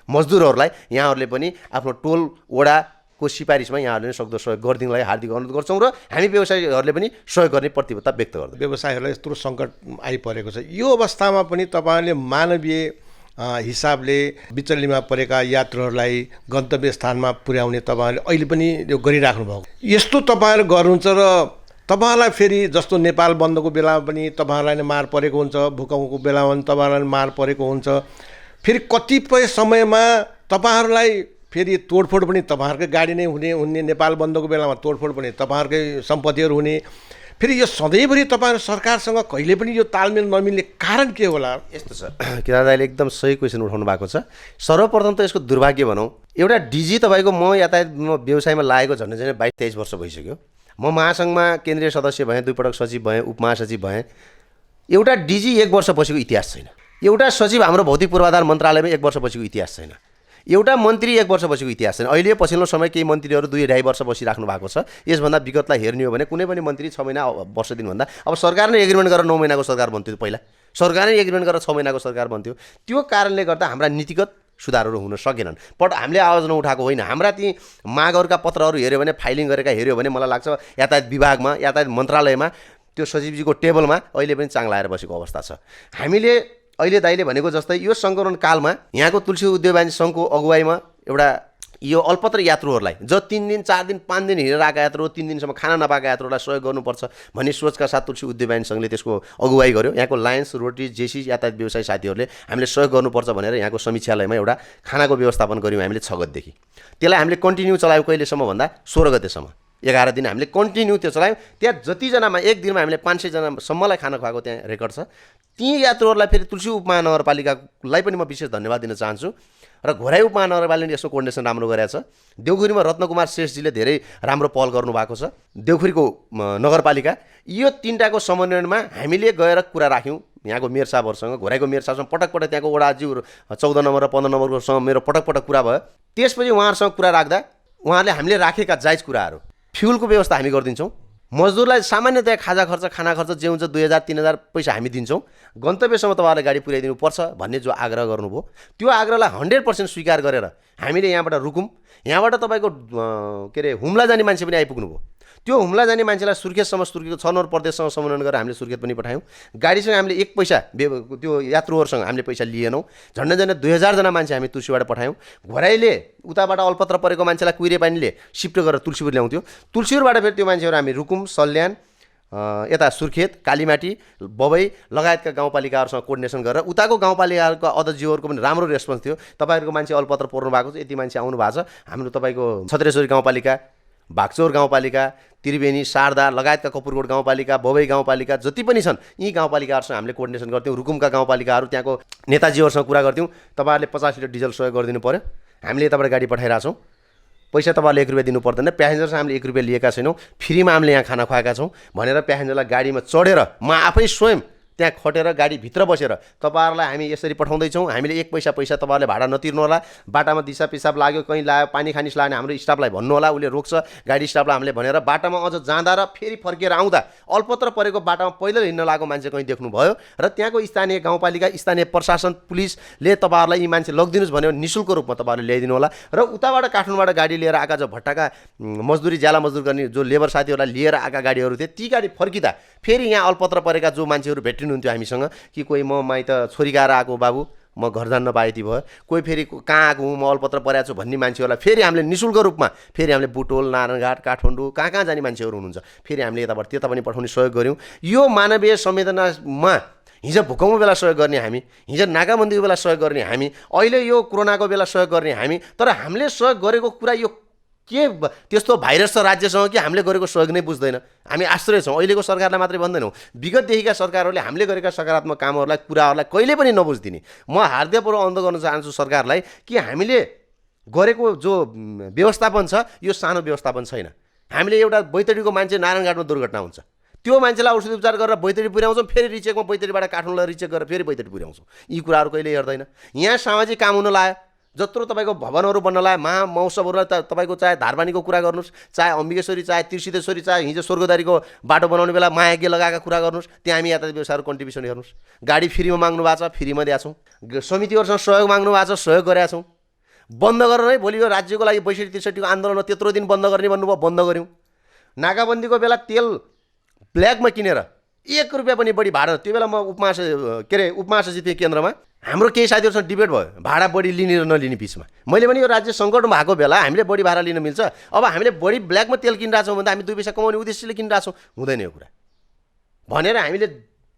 मजदुरहरूलाई यहाँहरूले पनि आफ्नो टोल वडाको सिफारिसमा यहाँहरूले सक्दो सहयोग गरिदिनलाई हार्दिक अनुरोध गर्छौँ र हामी व्यवसायीहरूले पनि सहयोग गर्ने प्रतिबद्धता व्यक्त गर्छौँ। व्यवसायहरूलाई यत्रो सङ्कट आइपरेको छ, यो अवस्थामा पनि तपाईँहरूले मानवीय हिसाबले बिचल्लीमा परेका यात्रुहरूलाई गन्तव्य स्थानमा पुर्याउने तपाईँहरूले अहिले पनि यो गरिराख्नु भएको। यस्तो तपाईँहरू गर्नुहुन्छ र तपाईँहरूलाई फेरि जस्तो नेपाल बन्दको बेलामा पनि तपाईँहरूलाई नै मार परेको हुन्छ, भूकम्पको बेलामा पनि तपाईँहरूलाई मार परेको हुन्छ। फेरि कतिपय समयमा तपाईँहरूलाई फेरि तोडफोड पनि तपाईँहरूकै गाडी नै हुने, नेपाल बन्दको बेलामा तोडफोड पनि तपाईँहरूकै सम्पत्तिहरू हुने। फेरि यो सधैँभरि तपाईँहरू सरकारसँग कहिले पनि यो तालमेल नमिल्ने कारण के होला? यस्तो छ किरात दाइले एकदम सही क्वेसन उठाउनु भएको छ। सर्वप्रथम त यसको दुर्भाग्य भनौँ, एउटा डिजी तपाईँको म व्यवसायमा लागेको झन्डै झन्डै 22-23 वर्ष भइसक्यो। म महासङ्घमा केन्द्रीय सदस्य भएँ, 2 पटक सचिव भएँ, उपमहासचिव भएँ। एउटा डिजी 1 वर्ष पछिको इतिहास छैन। एउटा सचिव हाम्रो भौतिक पूर्वाधार मन्त्रालयमा 1 वर्ष पछिको इतिहास छैन। एउटा मन्त्री 1 वर्ष पछिको इतिहास छैन। अहिले पछिल्लो समय केही मन्त्रीहरू 2-2.5 वर्ष बसिराख्नु भएको छ। यसभन्दा विगतलाई हेर्ने हो भने कुनै पनि मन्त्री 6 महिना वर्ष दिनुभन्दा अब सरकार नै एग्रिमेन्ट गरेर 9 महिनाको सरकार बन्थ्यो। पहिला सरकार नै एग्रिमेन्ट गरेर 6 महिनाको सरकार बन्थ्यो। त्यो कारणले गर्दा हाम्रा नीतिगत सुधारहरू हुन सकेनन्। बट हामीले आवाज नउठाएको होइन। हाम्रा ती मागहरूका पत्रहरू हेऱ्यो भने, फाइलिङ गरेका हेऱ्यो भने मलाई लाग्छ यातायात विभागमा, यातायात मन्त्रालयमा, त्यो सचिवजीको टेबलमा अहिले पनि चाङ लाएर बसेको अवस्था छ। हामीले अहिले दाइले भनेको जस्तै यो सङ्कलन कालमा यहाँको तुलसी उद्योग वाणिज्य सङ्घको अगुवाईमा एउटा यो अल्पत्र यात्रुहरूलाई जो 3 दिन 4 दिन 5 दिन हिँडेर आएका यात्रु, 3 दिनसम्म खाना नपाएका यात्रुहरूलाई सहयोग गर्नुपर्छ भन्ने सोचका साथ तुलसी उद्योग वाणिज्य सङ्घले त्यसको अगुवाई गर्यो। यहाँको लायन्स, रोटरी, जेसी यातायात व्यवसायी साथीहरूले हामीले सहयोग गर्नुपर्छ भनेर यहाँको समीक्षालयमा एउटा खानाको व्यवस्थापन गऱ्यौँ हामीले 6 गतेदेखि। त्यसलाई हामीले कन्टिन्यू चलायौँ कहिलेसम्म भन्दा 16 गतेसम्म। 11 दिन हामीले कन्टिन्यू त्यो चलायौँ। त्यहाँ जतिजनामा एक दिनमा हामीले 500 जनासम्मलाई खाना खुवाएको त्यहाँ रेकर्ड छ। ती यात्रुहरूलाई फेरि तुलसी उपमहानगरपालिकालाई पनि म विशेष धन्यवाद दिन चाहन्छु र घोराई उपमहानगरपालिकाले यसको कोर्डिनेसन राम्रो गरेको छ। देउखुरीमा रत्नकुमार श्रेष्ठजीले धेरै राम्रो पहल गर्नुभएको छ। देउखुरीको नगरपालिका यो 3टाको समन्वयमा हामीले गएर कुरा राख्यौँ यहाँको मेयर साहबहरूसँग, घोराईको मेयर साहबसँग पटक पटक, त्यहाँको वडाज्यू 14 नम्बर र 15 नम्बरकोसँग मेरो पटक पटक कुरा भयो। त्यसपछि उहाँहरूसँग कुरा राख्दा उहाँहरूले हामीले राखेका जायज कुराहरू, फ्युलको व्यवस्था हामी गरिदिन्छौँ, मजदुरलाई सामान्यतया खाजा खर्च, खाना खर्च जे हुन्छ 2000-3000 पैसा हामी दिन्छौँ, गन्तव्यसम्म तपाईँहरूले गाडी पुर्याइदिनु पर्छ भन्ने जो आग्रह गर्नुभयो त्यो आग्रहलाई 100% स्वीकार गरेर हामीले यहाँबाट रुकुम, यहाँबाट तपाईँको के अरे हुम्ला जाने मान्छे पनि आइपुग्नुभयो। त्यो हुम्ला जाने मान्छेलाई सुर्खेतसम्म, सुर्खेतको 6 नम्बर प्रदेशसँग समन्वयन गरेर हामीले सुर्खेत पनि पठायौँ। गाडीसँग हामीले 1 पैसा त्यो यात्रुहरूसँग हामीले पैसा लिएनौँ। झन्डै झन्डै 2000 जना मान्छे हामी तुलसीबाट पठायौँ। घोराईले उताबाट अल्पत्र परेको मान्छेलाई कुहिरे पानीले सिफ्ट गरेर तुलसीपुर ल्याउँथ्यो। तुलसीपुरबाट फेरि त्यो मान्छेहरू हामी रुकुम, सल्यान, यता सुर्खेत, कालीमाटी, बबई लगायतका गाउँपालिकाहरूसँग कोर्डिनेसन गरेर उताको गाउँपालिकाहरूका अध्यक्षहरूको पनि राम्रो रेस्पोन्स थियो। तपाईँहरूको मान्छे अल्पत्र पर्नु भएको छ, यति मान्छे आउनु भएको छ। हाम्रो तपाईँको छत्रेश्वरी गाउँपालिका, भागचौर गाउँपालिका, त्रिवेणी, शारदा लगायतका कपुरकोट गाउँपालिका, बबई गाउँपालिका जति पनि छन् यी गाउँपालिकाहरूसँग हामीले कोर्डिनेसन गर्थ्यौँ। रुकुमका गाउँपालिकाहरू त्यहाँको नेताजीहरूसँग कुरा गर्थ्यौँ। तपाईँहरूले 50 लिटर डिजल सहयोग गरिदिनु पऱ्यो, हामीले यताबाट गाडी पठाइरहेको छौँ, पैसा तपाईँहरूले 1 रुपियाँ दिनु पर्दैन, प्यासेन्जरसँग हामीले 1 रुपियाँ लिएका छैनौँ, फ्रीमा हामीले यहाँ खाना खुवाएका छौँ भनेर प्यासेन्जरलाई गाडीमा चढेर म आफै स्वयं त्यहाँ खटेर गाडीभित्र बसेर तपाईँहरूलाई हामी यसरी पठाउँदैछौँ, हामीले 1 पैसा तपाईँहरूले भाडा नतिर्नु होला, बाटामा दिसा पिसाब लाग्यो, कहीँ लाग्यो, पानी खानिस लाग्यो भने हाम्रो स्टाफलाई भन्नु होला, उसले रोक्छ गाडी स्टाफलाई हामीले भनेर बाटामा अझ जाँदा र फेरि फर्केर आउँदा अल्पत्र परेको बाटामा पैदल हिँड्न लागेको मान्छे कहीँ देख्नुभयो र त्यहाँको स्थानीय गाउँपालिका, स्थानीय प्रशासन, पुलिसले तपाईँहरूलाई यी मान्छे लगिदिनुहोस् भन्यो निःशुल्क रूपमा तपाईँहरूले ल्याइदिनु होला। र उताबाट काठमाडौँबाट गाडी लिएर आएका जो भट्टाका मजदुरी ज्याला मजदुर गर्ने जो लेबर साथीहरूलाई लिएर आएका गाडीहरू थिए, ती गाडी फर्किँदा फेरि यहाँ अल्पत्र परेका जो मान्छेहरू भेटिनुहुन्थ्यो हामीसँग कि कोही म माइत छोरी गाएर आएको बाबु, म घर जान्न पाएँ यति भयो, कोही फेरि कहाँ आएको हुँ, म अल्पत्र परेको छु भन्ने मान्छेहरूलाई फेरि हामीले निःशुल्क रूपमा फेरि हामीले बुटोल, नारायणघाट, काठमाडौँ कहाँ कहाँ जाने मान्छेहरू हुनुहुन्छ फेरि हामीले यताबाट त्यता पनि पठाउने सहयोग गऱ्यौँ। यो मानवीय संवेदनामा हिजो भूकम्पको बेला सहयोग गर्ने हामी, हिजो नाकाबन्दीको बेला सहयोग गर्ने हामी, अहिले यो कोरोनाको बेला सहयोग गर्ने हामी। तर हामीले सहयोग गरेको कुरा यो के त्यस्तो भाइरस छ राज्यसँग कि हामीले गरेको सहयोग नै बुझ्दैन। हामी आश्चर्य छौँ। अहिलेको सरकारलाई मात्रै भन्दैनौँ, विगतदेखिका सरकारहरूले हामीले गरेका सकारात्मक कामहरूलाई, कुराहरूलाई कहिले पनि नबुझिदिने। म हार्दिकपूर्वक अनुरोध गर्न चाहन्छु सरकारलाई कि हामीले गरेको जो व्यवस्थापन छ यो सानो व्यवस्थापन छैन। हामीले एउटा बैतडीको मान्छे नारायणघाटमा दुर्घटना हुन्छ, त्यो मान्छेलाई औषधि उपचार गरेर बैतडी पुर्याउँछौँ, फेरि रिचेकमा बैतडीबाट काठमाडौँलाई रिचेक गरेर फेरि बैतडी पुर्याउँछौँ। यी कुराहरू कहिले हेर्दैन। यहाँ सामाजिक काम हुन लाग्यो, जत्रो तपाईँको भवनहरू बन्न लाग्यो, महामहोत्सवहरूलाई तपाईँको चाहे धारबानीको कुरा गर्नुहोस्, चाहे अम्बिकेश्वरी, चाहे त्रिसिद्धेश्वरी, चाहे हिजो स्वर्गदारीको बाटो बनाउने बेला मायाज्ञ लगाएका कुरा गर्नुहोस्, त्यहाँ हामी यातायात व्यवसायहरू कन्ट्रिब्युसन हेर्नुहोस्। गाडी फ्रीमा माग्नु भएको छ, फ्रीमा दिएको छौँ। समितिहरूसँग सहयोग माग्नु भएको छ, सहयोग गरेका छौँ। बन्द गरेर नै भोलि यो राज्यको लागि 62-63को आन्दोलनमा त्यत्रो दिन बन्द गर्ने भन्नुभयो, बन्द गऱ्यौँ। नाकाबन्दीको बेला तेल ब्ल्याकमा किनेर 1 रुपियाँ पनि बढी भाडा, त्यो बेला म उपमहासचिव थिएँ केन्द्रमा, हाम्रो केही साथीहरूसँग डिबेट भयो भाडा बढी लिने र नलिने बिचमा। मैले पनि यो राज्य सङ्कटमा भएको बेला हामीले बढी भाडा लिन मिल्छ, अब हामीले बढी ब्ल्याकमा तेल किनिरहेको छौँ भन्दा हामी 2 पैसा कमाउने उद्देश्यले किनिरहेको छौँ, हुँदैन यो कुरा भनेर हामीले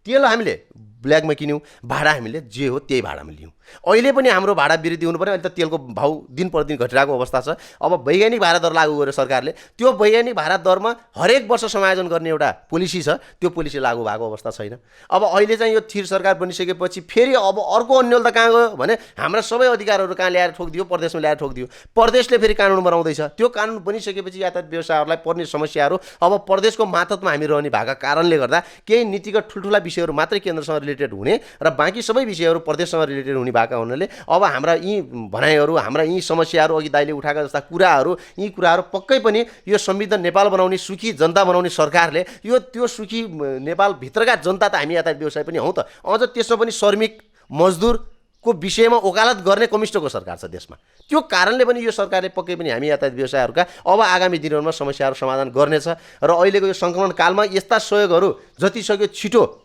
तेल हामीले ब्ल्याकमा किन्यौँ, भाडा हामीले जे हो त्यही भाडामा लियौँ। अहिले पनि हाम्रो भाडा वृद्धि हुनु पर्यो। अहिले त तेलको भाउ दिन प्रतिदिन घटिरहेको अवस्था छ। अब वैज्ञानिक भाडा दर लागू गर्यो सरकारले, त्यो वैज्ञानिक भाडा दरमा हरेक वर्ष समायोजन गर्ने एउटा पोलिसी छ, त्यो पोलिसी लागू भएको अवस्था छैन। अब अहिले चाहिँ यो थिर सरकार बनिसकेपछि फेरि अब अर्को अन्यल त कहाँ गयो भने हाम्रा सबै अधिकारहरू कहाँ ल्याएर ठोकिदियो, प्रदेशमा ल्याएर ठोकिदियो। प्रदेशले फेरि कानुन बनाउँदैछ, त्यो कानुन बनिसकेपछि यातायात व्यवसायहरूलाई पर्ने समस्याहरू अब प्रदेशको मातहतमा हामी रहने भएका कारणले गर्दा केही नीतिगत ठुल्ठुला विषयहरू मात्रै केन्द्रसँग रिलेटेड हुने र बाँकी सबै विषयहरू प्रदेशसँग रिलेटेड हुने भएका हुनाले अब हाम्रा यी भनाइहरू, हाम्रा यी समस्याहरू, अघि दाइले उठाएका जस्ता कुराहरू, यी कुराहरू पक्कै पनि यो समृद्ध नेपाल बनाउने, सुखी जनता बनाउने सरकारले यो त्यो सुखी नेपालभित्रका जनता त हामी यातायात व्यवसाय पनि हौँ त, अझ त्यसमा पनि श्रमिक मजदुरको विषयमा ओकालत गर्ने कमिस्टको सरकार छ देशमा। त्यो कारणले पनि यो सरकारले पक्कै पनि हामी यातायात व्यवसायहरूका अब आगामी दिनहरूमा समस्याहरू समाधान गर्नेछ र अहिलेको यो सङ्क्रमण कालमा यस्ता सहयोगहरू जति सक्यो छिटो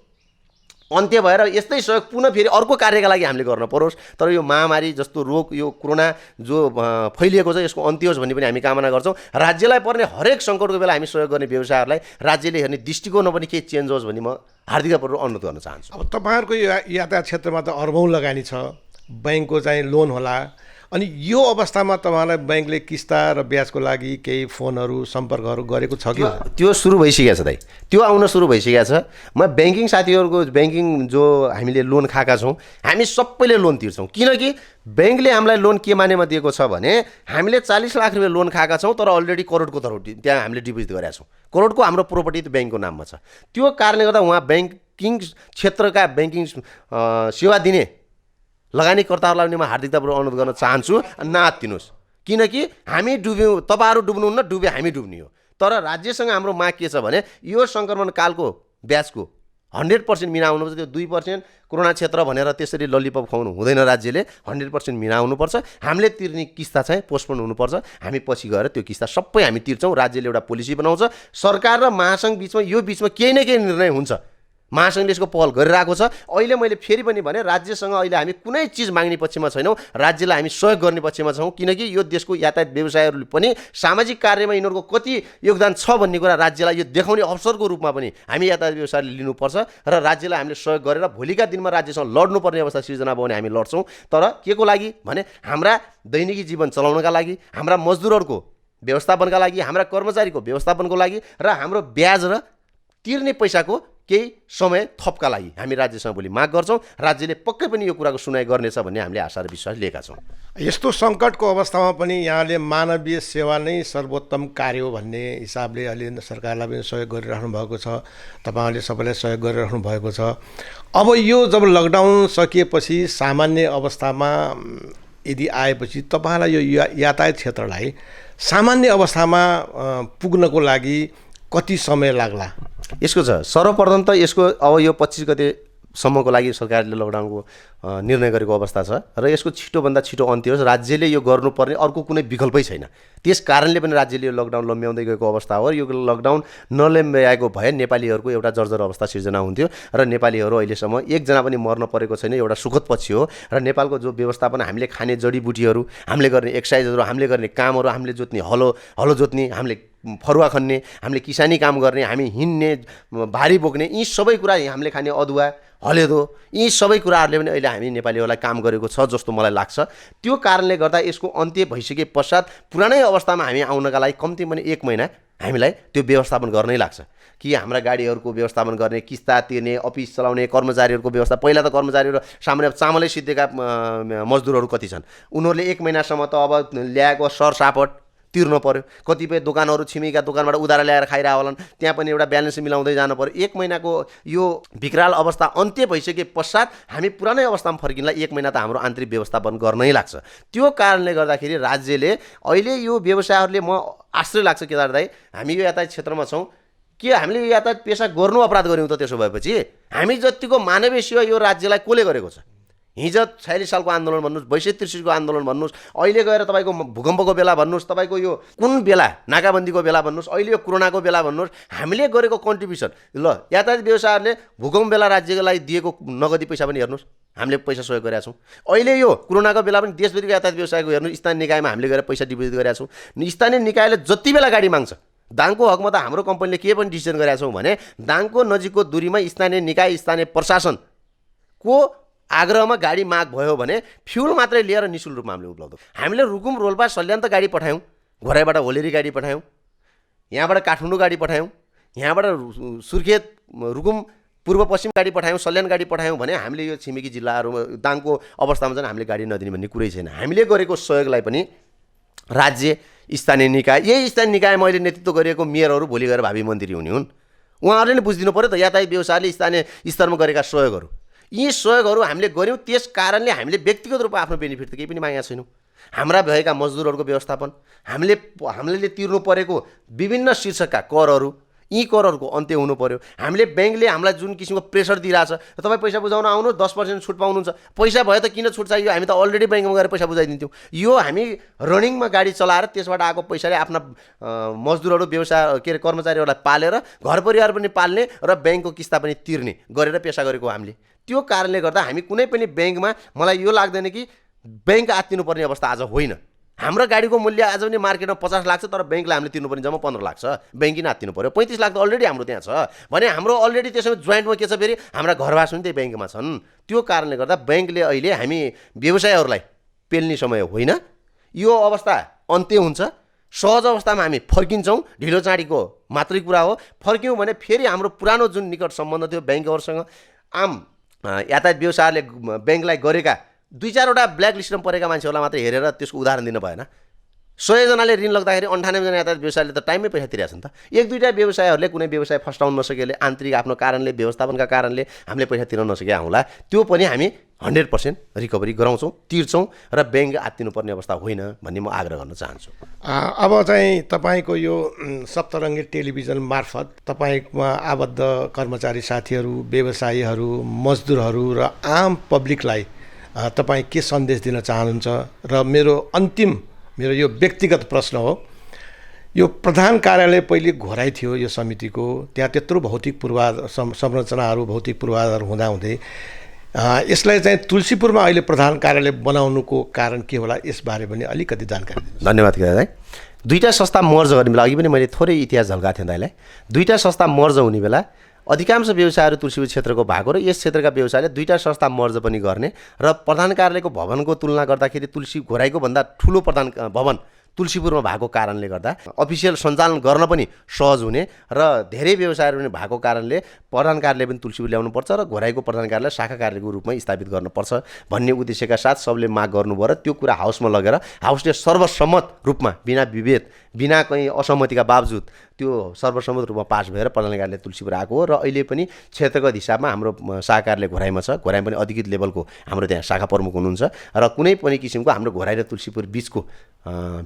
अन्त्य भएर यस्तै सहयोग पुनः फेरि अर्को कार्यका लागि हामीले गर्न परोस्। तर यो महामारी जस्तो रोग, यो कोरोना जो फैलिएको छ, यसको अन्त्य होस् भन्ने पनि हामी कामना गर्छौँ। राज्यलाई पर्ने हरेक सङ्कटको बेला हामी सहयोग गर्ने व्यवसायहरूलाई राज्यले हेर्ने दृष्टिकोणमा पनि केही चेन्ज होस् भन्ने म हार्दिकपूर्वक अनुरोध गर्न चाहन्छु। अब तपाईँहरूको यो यातायात क्षेत्रमा त अर्बौँ लगानी छ, ब्याङ्कको चाहिँ लोन होला, अनि यो अवस्थामा तपाईँलाई ब्याङ्कले किस्ता र ब्याजको लागि केही फोनहरू सम्पर्कहरू गरेको छ कि? त्यो सुरु भइसकेको छ दाइ, त्यो आउन सुरु भइसकेको छ। म ब्याङ्किङ साथीहरूको ब्याङ्किङ जो हामीले लोन खाएका छौँ हामी सबैले लोन तिर्छौँ, किनकि ब्याङ्कले हामीलाई लोन के मानेमा दिएको छ भने हामीले 40 लाख रुपियाँ लोन खाएका छौँ तर अलरेडी करोडको तरोटी त्यहाँ हामीले डिपोजिट गरेका छौँ। करोडको हाम्रो प्रोपर्टी त ब्याङ्कको नाममा छ। त्यो कारणले गर्दा उहाँ ब्याङ्किङ क्षेत्रका ब्याङ्किङ सेवा दिने लगानीकर्ताहरूलाई पनि म हार्दिकतापूर्वक अनुरोध गर्न चाहन्छु, नआत्तिनुहोस्, किनकि हामी डुब्यौँ, तपाईँहरू डुब्नुहुन्न, डुब्यो हामी डुब्ने हो। तर राज्यसँग हाम्रो माग के छ भने यो सङ्क्रमण कालको ब्याजको 100% मिना हुनुपर्छ। त्यो 2% कोरोना क्षेत्र भनेर त्यसरी ललिपप खुवाउनु हुँदैन, राज्यले 100% मिना हुनुपर्छ। हामीले तिर्ने किस्ता चाहिँ पोस्टपोन हुनुपर्छ, हामी पछि गएर त्यो किस्ता सबै हामी तिर्छौँ। राज्यले एउटा पोलिसी बनाउँछ, सरकार र महासङ्घ बिचमा यो बिचमा केही न केही निर्णय हुन्छ। महासङ्घले यसको पहल गरिरहेको छ। अहिले मैले फेरि पनि भने राज्यसँग अहिले हामी कुनै चिज माग्ने पक्षमा छैनौँ, राज्यलाई हामी सहयोग गर्ने पक्षमा छौँ, किनकि यो देशको यातायात व्यवसायहरूले पनि सामाजिक कार्यमा यिनीहरूको कति योगदान छ भन्ने कुरा राज्यलाई यो देखाउने अवसरको रूपमा पनि हामी यातायात व्यवसायले लिनुपर्छ र राज्यलाई हामीले सहयोग गरेर भोलिका दिनमा राज्यसँग लड्नुपर्ने अवस्था सिर्जना भयो भने हामी लड्छौँ। तर के को लागि भने हाम्रा दैनिकी जीवन चलाउनका लागि, हाम्रा मजदुरहरूको व्यवस्थापनका लागि, हाम्रा कर्मचारीको व्यवस्थापनको लागि र हाम्रो ब्याज र तिर्ने पैसाको केही समय थपका लागि हामी राज्यसँग भोलि माग गर्छौँ। राज्यले पक्कै पनि यो कुराको सुनाइ गर्नेछ भन्ने हामीले आशा र विश्वास लिएका छौँ। यस्तो सङ्कटको अवस्थामा पनि यहाँले मानवीय सेवा नै सर्वोत्तम कार्य हो भन्ने हिसाबले अहिले सरकारलाई पनि सहयोग गरिराख्नु भएको छ, तपाईँहरूले सबैलाई सहयोग गरिराख्नु भएको छ। अब यो जब लकडाउन सकिएपछि सामान्य अवस्थामा यदि आएपछि तपाईँलाई यो यातायात क्षेत्रलाई सामान्य अवस्थामा पुग्नको लागि कति समय लाग्ला? यसको छ सर्वप्रथम त यसको अब यो 25 गतेसम्मको लागि सरकारले लकडाउनको निर्णय गरेको अवस्था छ र यसको छिटोभन्दा छिटो अन्त्य होस्। राज्यले यो गर्नुपर्ने अर्को कुनै विकल्पै छैन, त्यस कारणले पनि राज्यले यो लकडाउन लम्ब्याउँदै गएको अवस्था हो। यो लकडाउन नलम्ब्याएको भए नेपालीहरूको एउटा जर्जर अवस्था सिर्जना हुन्थ्यो र नेपालीहरू अहिलेसम्म एकजना पनि मर्न परेको छैन, एउटा सुखद पक्ष हो। र नेपालको जो व्यवस्थापन, हामीले खाने जडीबुटीहरू, हामीले गर्ने एक्सर्साइजहरू, हामीले गर्ने कामहरू, हामीले जोत्ने हलो जोत्ने, हामीले फरुवा खन्ने, हामीले किसानी काम गर्ने, हामी हिँड्ने, भारी बोक्ने, यी सबै कुरा, हामीले खाने अदुवा, हलेदो, यी सबै कुराहरूले पनि अहिले हामी नेपालीहरूलाई काम गरेको छ जस्तो मलाई लाग्छ। त्यो कारणले गर्दा यसको अन्त्य भइसके पश्चात पुरानै अवस्थामा हामी आउनका लागि कम्ती पनि 1 महिना हामीलाई त्यो व्यवस्थापन गर्नै लाग्छ कि हाम्रा गाडीहरूको व्यवस्थापन गर्ने, किस्ता तिर्ने, अफिस चलाउने, कर्मचारीहरूको व्यवस्था। पहिला त कर्मचारीहरू सामान्य चामलै सिद्धेका मजदुरहरू कति छन्, उनीहरूले 1 महिनासम्म त अब ल्याएको सरसापट तिर्नु पर्यो। कतिपय दोकानहरू छिमेकीका दोकानबाट उधार ल्याएर खाइरह होलान्, त्यहाँ पनि एउटा ब्यालेन्स मिलाउँदै जानु पर्यो। 1 महिनाको यो विकराल अवस्था अन्त्य भइसके पश्चात हामी पुरानै अवस्थामा फर्किनलाई 1 महिना त हाम्रो आन्तरिक व्यवस्थापन गर्नै लाग्छ। त्यो कारणले गर्दाखेरि राज्यले अहिले यो व्यवसायहरूले, म आश्चर्य लाग्छ केदार दाइ, हामी यो यातायात क्षेत्रमा छौँ, के हामीले यो यातायात पेसा गर्नु अपराध गऱ्यौँ त? त्यसो भएपछि हामी जतिको मानवीय सेवा यो राज्यलाई कसले गरेको छ? हिजो 46 सालको आन्दोलन भन्नुहोस्, 62-63 को आन्दोलन भन्नुहोस्, अहिले गएर तपाईँको भूकम्पको बेला भन्नुहोस्, तपाईँको यो कुन बेला नाकाबन्दीको बेला भन्नुहोस्, अहिले यो कोरोनाको बेला भन्नुहोस्, हामीले गरेको कन्ट्रिब्युसन ल यातायात व्यवसायहरूले भूकम्प बेला राज्यलाई दिएको नगदी पैसा पनि हेर्नुहोस्, हामीले पैसा सहयोग गरेका छौँ। अहिले यो कोरोनाको बेला पनि देशभरिको यातायात व्यवसायको हेर्नु स्थानीय निकायमा हामीले गएर पैसा डिपोजिट गरेका छौँ। स्थानीय निकायले जति बेला गाडी माग्छ, दाङको हकमा त हाम्रो कम्पनीले के पनि डिसिजन गरेका छौँ भने दाङको नजिकको दूरीमा स्थानीय निकाय स्थानीय प्रशासनको आग्रहमा गाडी माग भयो भने फ्युल मात्रै लिएर निःशुल्क रूपमा हामीले उपलब्ध। हामीले रुकुम रोल्पा सल्यान त गाडी पठायौँ, घोराइबाट होलेरी गाडी पठायौँ, यहाँबाट काठमाडौँ गाडी पठायौँ, यहाँबाट सुर्खेत रुकुम पूर्व पश्चिम गाडी पठायौँ, सल्यान गाडी पठायौँ भने हामीले यो छिमेकी जिल्लाहरूमा दाङको अवस्थामा चाहिँ हामीले गाडी नदिने भन्ने कुरै छैन। हामीले गरेको सहयोगलाई पनि राज्य स्थानीय निकाय, यही स्थानीय निकाय मैले नेतृत्व गरिएको मेयरहरू भोलि गएर भावी मन्त्री हुने हुन्, उहाँहरूले नै बुझिदिनु पऱ्यो त यातायात व्यवसायले स्थानीय स्तरमा गरेका सहयोगहरू। यी सहयोगहरू हामीले गऱ्यौँ, त्यस कारणले हामीले व्यक्तिगत रूपमा आफ्नो बेनिफिट त केही पनि मागेका छैनौँ। हाम्रा भएका मजदुरहरूको व्यवस्थापन, हामीले तिर्नु परेको विभिन्न शीर्षकका करहरू, यी करहरूको अन्त्य हुनु पर्यो। हामीले ब्याङ्कले हामीलाई जुन किसिमको प्रेसर दिइरहेछ, तपाईँ पैसा बुझाउन आउनु 10% छुट पाउनुहुन्छ, पैसा भयो त किन छुट चाहियो, हामी त अलरेडी ब्याङ्कमा गएर पैसा बुझाइदिन्थ्यौँ। यो हामी रनिङमा गाडी चलाएर त्यसबाट आएको पैसाले आफ्ना मजदुरहरू व्यवसाय के अरे कर्मचारीहरूलाई पालेर घर परिवार पनि पाल्ने र ब्याङ्कको किस्ता पनि तिर्ने गरेर पेसा गरेको हामीले। त्यो कारणले गर्दा हामी कुनै पनि ब्याङ्कमा मलाई यो लाग्दैन कि ब्याङ्क आत्तिनुपर्ने अवस्था आज होइन। हाम्रो गाडीको मूल्य आज पनि मार्केटमा 50 लाख छ, तर ब्याङ्कले हामीले तिर्नुपर्ने जम्मा 15 लाख छ। ब्याङ्क किन आत्तिनु पर्यो? 35 लाख त अलरेडी हाम्रो त्यहाँ छ भने हाम्रो अलरेडी त्यसमा जोइन्टमा के छ फेरि हाम्रा घरवास पनि त्यही ब्याङ्कमा छन्। त्यो कारणले गर्दा ब्याङ्कले अहिले हामी व्यवसायहरूलाई पेल्ने समय होइन, यो अवस्था अन्त्य हुन्छ, सहज अवस्थामा हामी फर्किन्छौँ। ढिलो चाँडीको मात्रै कुरा हो, फर्क्यौँ भने फेरि हाम्रो पुरानो जुन निकट सम्बन्ध थियो ब्याङ्कहरूसँग, आम यातायात व्यवसायले ब्याङ्कलाई गरेका 2-4वटा ब्ल्याक लिस्टमा परेका मान्छेहरूलाई मात्रै हेरेर त्यसको उदाहरण दिन भएन। 100 जनाले ऋण लाग्दाखेरि 98 जना यातायात व्यवसायले त टाइममै पैसा तिरेका छन् त। 1-2टा व्यवसायहरूले कुनै व्यवसाय फस्टाउन नसकेले, आन्तरिक आफ्नो कारणले, व्यवस्थापनका कारणले हामीले पैसा तिर्न नसकेका होला, त्यो पनि हामी 100% रिकभरी गराउँछौँ, तिर्छौँ र ब्याङ्क आत्तिनुपर्ने अवस्था होइन भन्ने म आग्रह गर्न चाहन्छु। अब चाहिँ तपाईँको यो सप्तरङ्गी टेलिभिजन मार्फत तपाईँमा आबद्ध कर्मचारी साथीहरू, व्यवसायीहरू, मजदुरहरू र आम पब्लिकलाई तपाईँ के सन्देश दिन चाहनुहुन्छ? र मेरो यो व्यक्तिगत प्रश्न हो, यो प्रधान कार्यालय पहिले घोराइ थियो यो समितिको, त्यहाँ त्यत्रो भौतिक पूर्वाधार संरचनाहरू, भौतिक पूर्वाधार हुँदाहुँदै यसलाई चाहिँ तुलसीपुरमा अहिले प्रधान कार्यालय बनाउनुको कारण के होला, यसबारे पनि अलिकति जानकारी दिनुहोस्। धन्यवाद दाइ। दुईटा संस्था मर्ज गर्ने बेला अघि पनि मैले थोरै इतिहास झल्काएको थिएँ दाइलाई। दुईटा संस्था मर्ज हुने बेला अधिकांश व्यवसायहरू तुलसीपुर क्षेत्रको भएको र यस क्षेत्रका व्यवसायले दुईटा संस्था मर्ज पनि गर्ने र प्रधान कार्यालयको भवनको तुलना गर्दाखेरि तुलसी घोराइको भन्दा ठुलो प्रधान भवन तुलसीपुरमा भएको कारणले गर्दा अफिसियल सञ्चालन गर्न पनि सहज हुने र धेरै व्यवसायहरू पनि भएको कारणले प्रधान कार्यालय पनि तुलसीपुर ल्याउनुपर्छ र घोराइको प्रधान कार्यालय शाखा कार्यालयको रूपमा स्थापित गर्नुपर्छ भन्ने उद्देश्यका साथ सबले माग गर्नुभयो र त्यो कुरा हाउसमा लगेर हाउसले सर्वसम्मत रूपमा बिना विभेद, बिना कहीँ असहमतिका बावजुद त्यो सर्वसम्मत रूपमा पास भएर प्रधान कार्यालय तुलसीपुर आएको हो र अहिले पनि क्षेत्रगत हिसाबमा हाम्रो शाखा कार्यालय घोराइमा छ। घोराइ पनि अधिकृत लेभलको हाम्रो त्यहाँ शाखा प्रमुख हुनुहुन्छ र कुनै पनि किसिमको हाम्रो घोराइ र तुलसीपुर बिचको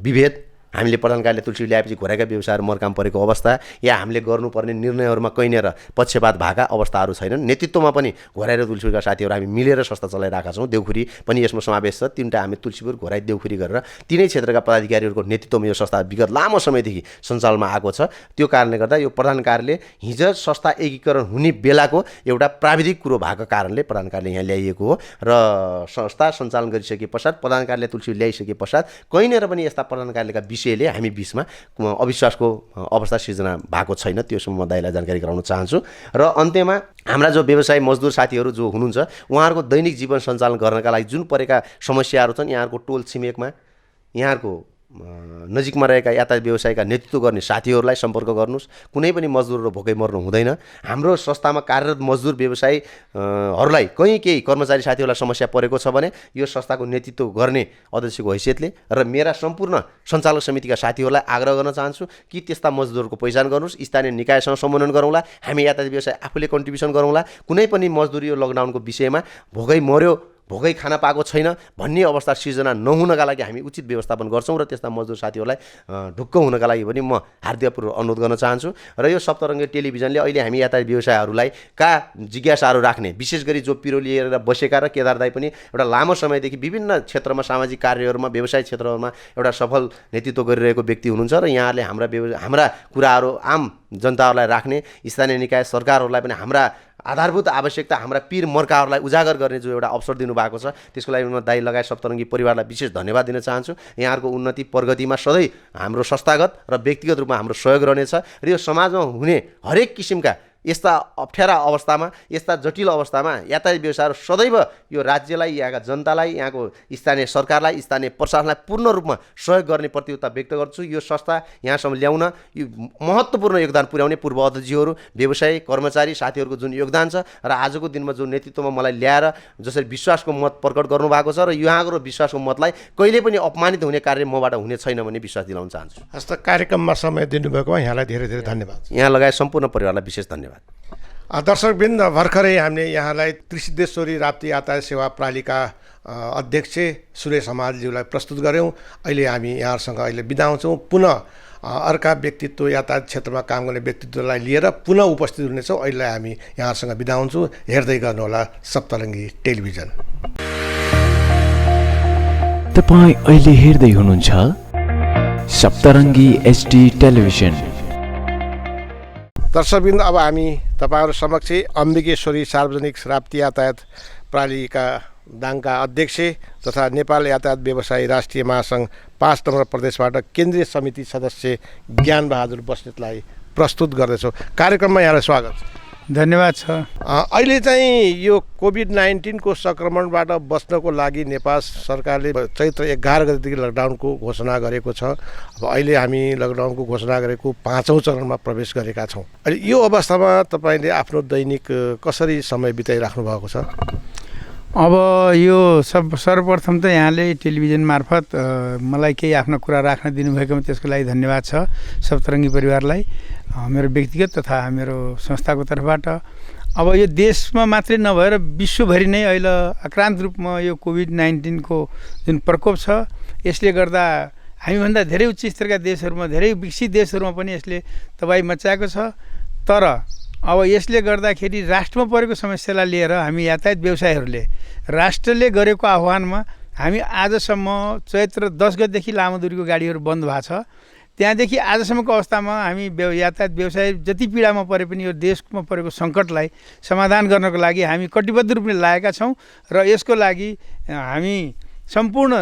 विभेद हामीले प्रधान कार्यालय तुलसीपुर ल्याएपछि घोराइका व्यवसायहरू मर्काम परेको अवस्था या हामीले गर्नुपर्ने निर्णयहरूमा कैनेर पक्षपात भएका अवस्थाहरू छैनन्। नेतृत्वमा पनि घोराइ र तुलसीपुरका साथीहरू हामी मिलेर संस्था चलाइरहेका छौँ। देउखुरी पनि यसमा समावेश छ। 3टा हामी तुलसीपुर, घोराइ, देउखुरी गरेर तिनै क्षेत्रका पदाधिकारीहरूको नेतृत्वमा यो संस्था विगत लामो समयदेखि सञ्चालनमा आएको छ। त्यो कारणले गर्दा यो प्रधान कार्यालय हिजो संस्था एकीकरण हुने बेलाको एउटा प्राविधिक कुरो भएको कारणले प्रधान कार्यालय यहाँ ल्याइएको हो र संस्था सञ्चालन गरिसके पश्चात प्रधान कार्यालय तुलसीपुर ल्याइसके पश्चात कैनेर पनि यस्ता प्रधान कार्यालयका विषयले हामी बिचमा अविश्वासको अवस्था सिर्जना भएको छैन। त्योसम्म म दाइलाई जानकारी गराउन चाहन्छु। र अन्त्यमा हाम्रा जो व्यवसायी मजदुर साथीहरू जो हुनुहुन्छ उहाँहरूको दैनिक जीवन सञ्चालन गर्नका लागि जुन परेका समस्याहरू छन्, यहाँहरूको टोल छिमेकमा यहाँहरूको नजिकमा रहेका यातायात व्यवसायका नेतृत्व गर्ने साथीहरूलाई सम्पर्क गर्नुहोस्। कुनै पनि मजदुरहरू भोकै मर्नु हुँदैन। हाम्रो संस्थामा कार्यरत मजदुर व्यवसायीहरूलाई कहीँ केही कर्मचारी साथीहरूलाई समस्या परेको छ भने यो संस्थाको नेतृत्व गर्ने अध्यक्षको हैसियतले र मेरा सम्पूर्ण सञ्चालक समितिका साथीहरूलाई आग्रह गर्न चाहन्छु कि त्यस्ता मजदुरहरूको पहिचान गर्नुहोस्, स्थानीय निकायसँग सम्बोधन गरौँला, हामी यातायात व्यवसाय आफूले कन्ट्रिब्युसन गरौँला। कुनै पनि मजदुरी यो लकडाउनको विषयमा भोकै मर्यो भोकै खान पाएको छैन भन्ने अवस्था सिर्जना नहुनका लागि हामी उचित व्यवस्थापन गर्छौँ र त्यस्ता मजदुर साथीहरूलाई ढुक्क हुनका लागि पनि म हार्दिकपूर्वक अनुरोध गर्न चाहन्छु र यो सप्तरङ्गी टेलिभिजनले अहिले हामी यातायात व्यवसायहरूलाई जिज्ञासाहरू राख्ने विशेष गरी जो पिरो लिएर बसेका र केदार दाई पनि एउटा लामो समयदेखि विभिन्न क्षेत्रमा सामाजिक कार्यहरूमा व्यवसाय क्षेत्रमा एउटा सफल नेतृत्व गरिरहेको व्यक्ति हुनुहुन्छ र यहाँहरूले हाम्रा कुराहरू आम जनताहरूलाई राख्ने स्थानीय निकाय सरकारहरूलाई पनि हाम्रा आधारभूत आवश्यकता हाम्रा पीर मर्काहरूलाई उजागर गर्ने जो एउटा अवसर दिनुभएको छ त्यसको लागि म दाइ लगायत सप्तरङ्गी परिवारलाई विशेष धन्यवाद दिन चाहन्छु। यहाँहरूको उन्नति प्रगतिमा सधैँ हाम्रो संस्थागत र व्यक्तिगत रूपमा हाम्रो सहयोग रहनेछ र यो समाजमा हुने हरेक किसिमका यस्ता अप्ठ्यारा अवस्थामा यस्ता जटिल अवस्थामा यातायात व्यवसायहरू सदैव यो राज्यलाई यहाँका जनतालाई यहाँको स्थानीय सरकारलाई स्थानीय प्रशासनलाई पूर्ण रूपमा सहयोग गर्ने प्रतिबद्धता व्यक्त गर्छु। यो संस्था यहाँसम्म ल्याउन यो महत्त्वपूर्ण योगदान पुर्याउने पूर्व अध्यक्षहरू व्यवसायी कर्मचारी साथीहरूको जुन योगदान छ र आजको दिनमा जुन नेतृत्वमा मलाई ल्याएर जसरी विश्वासको मत प्रकट गर्नुभएको छ र यहाँको विश्वासको मतलाई कहिले पनि अपमानित हुने कार्य मबाट हुने छैन भन्ने विश्वास दिलाउन चाहन्छु। हस्त कार्यक्रममा समय दिनुभएकोमा यहाँलाई धेरै धेरै धन्यवाद। यहाँ लगायत सम्पूर्ण परिवारलाई विशेष धन्यवाद। दर्शकवृन्द, भर्खरै हामीले यहाँलाई त्रिसिद्धेश्वरी राप्ती यातायात सेवा प्रणालीका अध्यक्ष सुरेश हमालज्यूलाई प्रस्तुत गऱ्यौँ। अहिले हामी यहाँहरूसँग अहिले बिदा हुन्छौँ। पुनः अर्का व्यक्तित्व यातायात क्षेत्रमा काम गर्ने व्यक्तित्वलाई लिएर पुनः उपस्थित हुनेछौँ। अहिले हामी यहाँहरूसँग बिदा हुन्छौँ। हेर्दै गर्नुहोला सप्तरङ्गी टेलिभिजन। तपाईँ अहिले हेर्दै हुनुहुन्छ सप्तरङ्गी HD टेलिभिजन। दर्शकवृन्द, अब हामी तपाईँहरू समक्ष अम्बिकेश्वरी सार्वजनिक राप्ती यातायात प्रणालीका दाङका अध्यक्ष तथा नेपाल यातायात व्यवसायी राष्ट्रिय महासङ्घ 5 नम्बर प्रदेशबाट केन्द्रीय समिति सदस्य ज्ञानबहादुर बस्नेतलाई प्रस्तुत गर्दछौँ। कार्यक्रममा यहाँलाई स्वागत छ। धन्यवाद छ। अहिले चाहिँ यो कोभिड-19 को सङ्क्रमणबाट बच्नको लागि नेपाल सरकारले चैत्र 11 गतेदेखि लकडाउनको घोषणा गरेको छ। अब अहिले हामी लकडाउनको घोषणा गरेको 5औँ चरणमा प्रवेश गरेका छौँ। अहिले यो अवस्थामा तपाईँले आफ्नो दैनिक कसरी समय बिताइराख्नु भएको छ? अब यो सर्वप्रथम त यहाँले टेलिभिजन मार्फत मलाई केही आफ्नो कुरा राख्न दिनुभएकोमा त्यसको लागि धन्यवाद छ सप्तरङ्गी परिवारलाई, मेरो व्यक्तिगत तथा मेरो संस्थाको तर्फबाट। अब यो देशमा मात्रै नभएर विश्वभरि नै अहिले आक्रान्त रूपमा यो कोभिड-19 को जुन प्रकोप छ यसले गर्दा हामीभन्दा धेरै उच्च स्तरका देशहरूमा, धेरै विकसित देशहरूमा पनि यसले तबाही मचाएको छ। तर अब यसले गर्दाखेरि राष्ट्रमा परेको समस्यालाई लिएर हामी यातायात व्यवसायीहरूले राष्ट्रले गरेको आह्वानमा हामी आजसम्म चैत्र 10 गतेदेखि लामो दूरीको गाडीहरू बन्द भएको छ। त्यहाँदेखि आजसम्मको अवस्थामा हामी यातायात व्यवसाय जति पीडामा परे पनि यो देशमा परेको सङ्कटलाई समाधान गर्नको लागि हामी कटिबद्ध रूपले लागेका छौँ र यसको लागि हामी सम्पूर्ण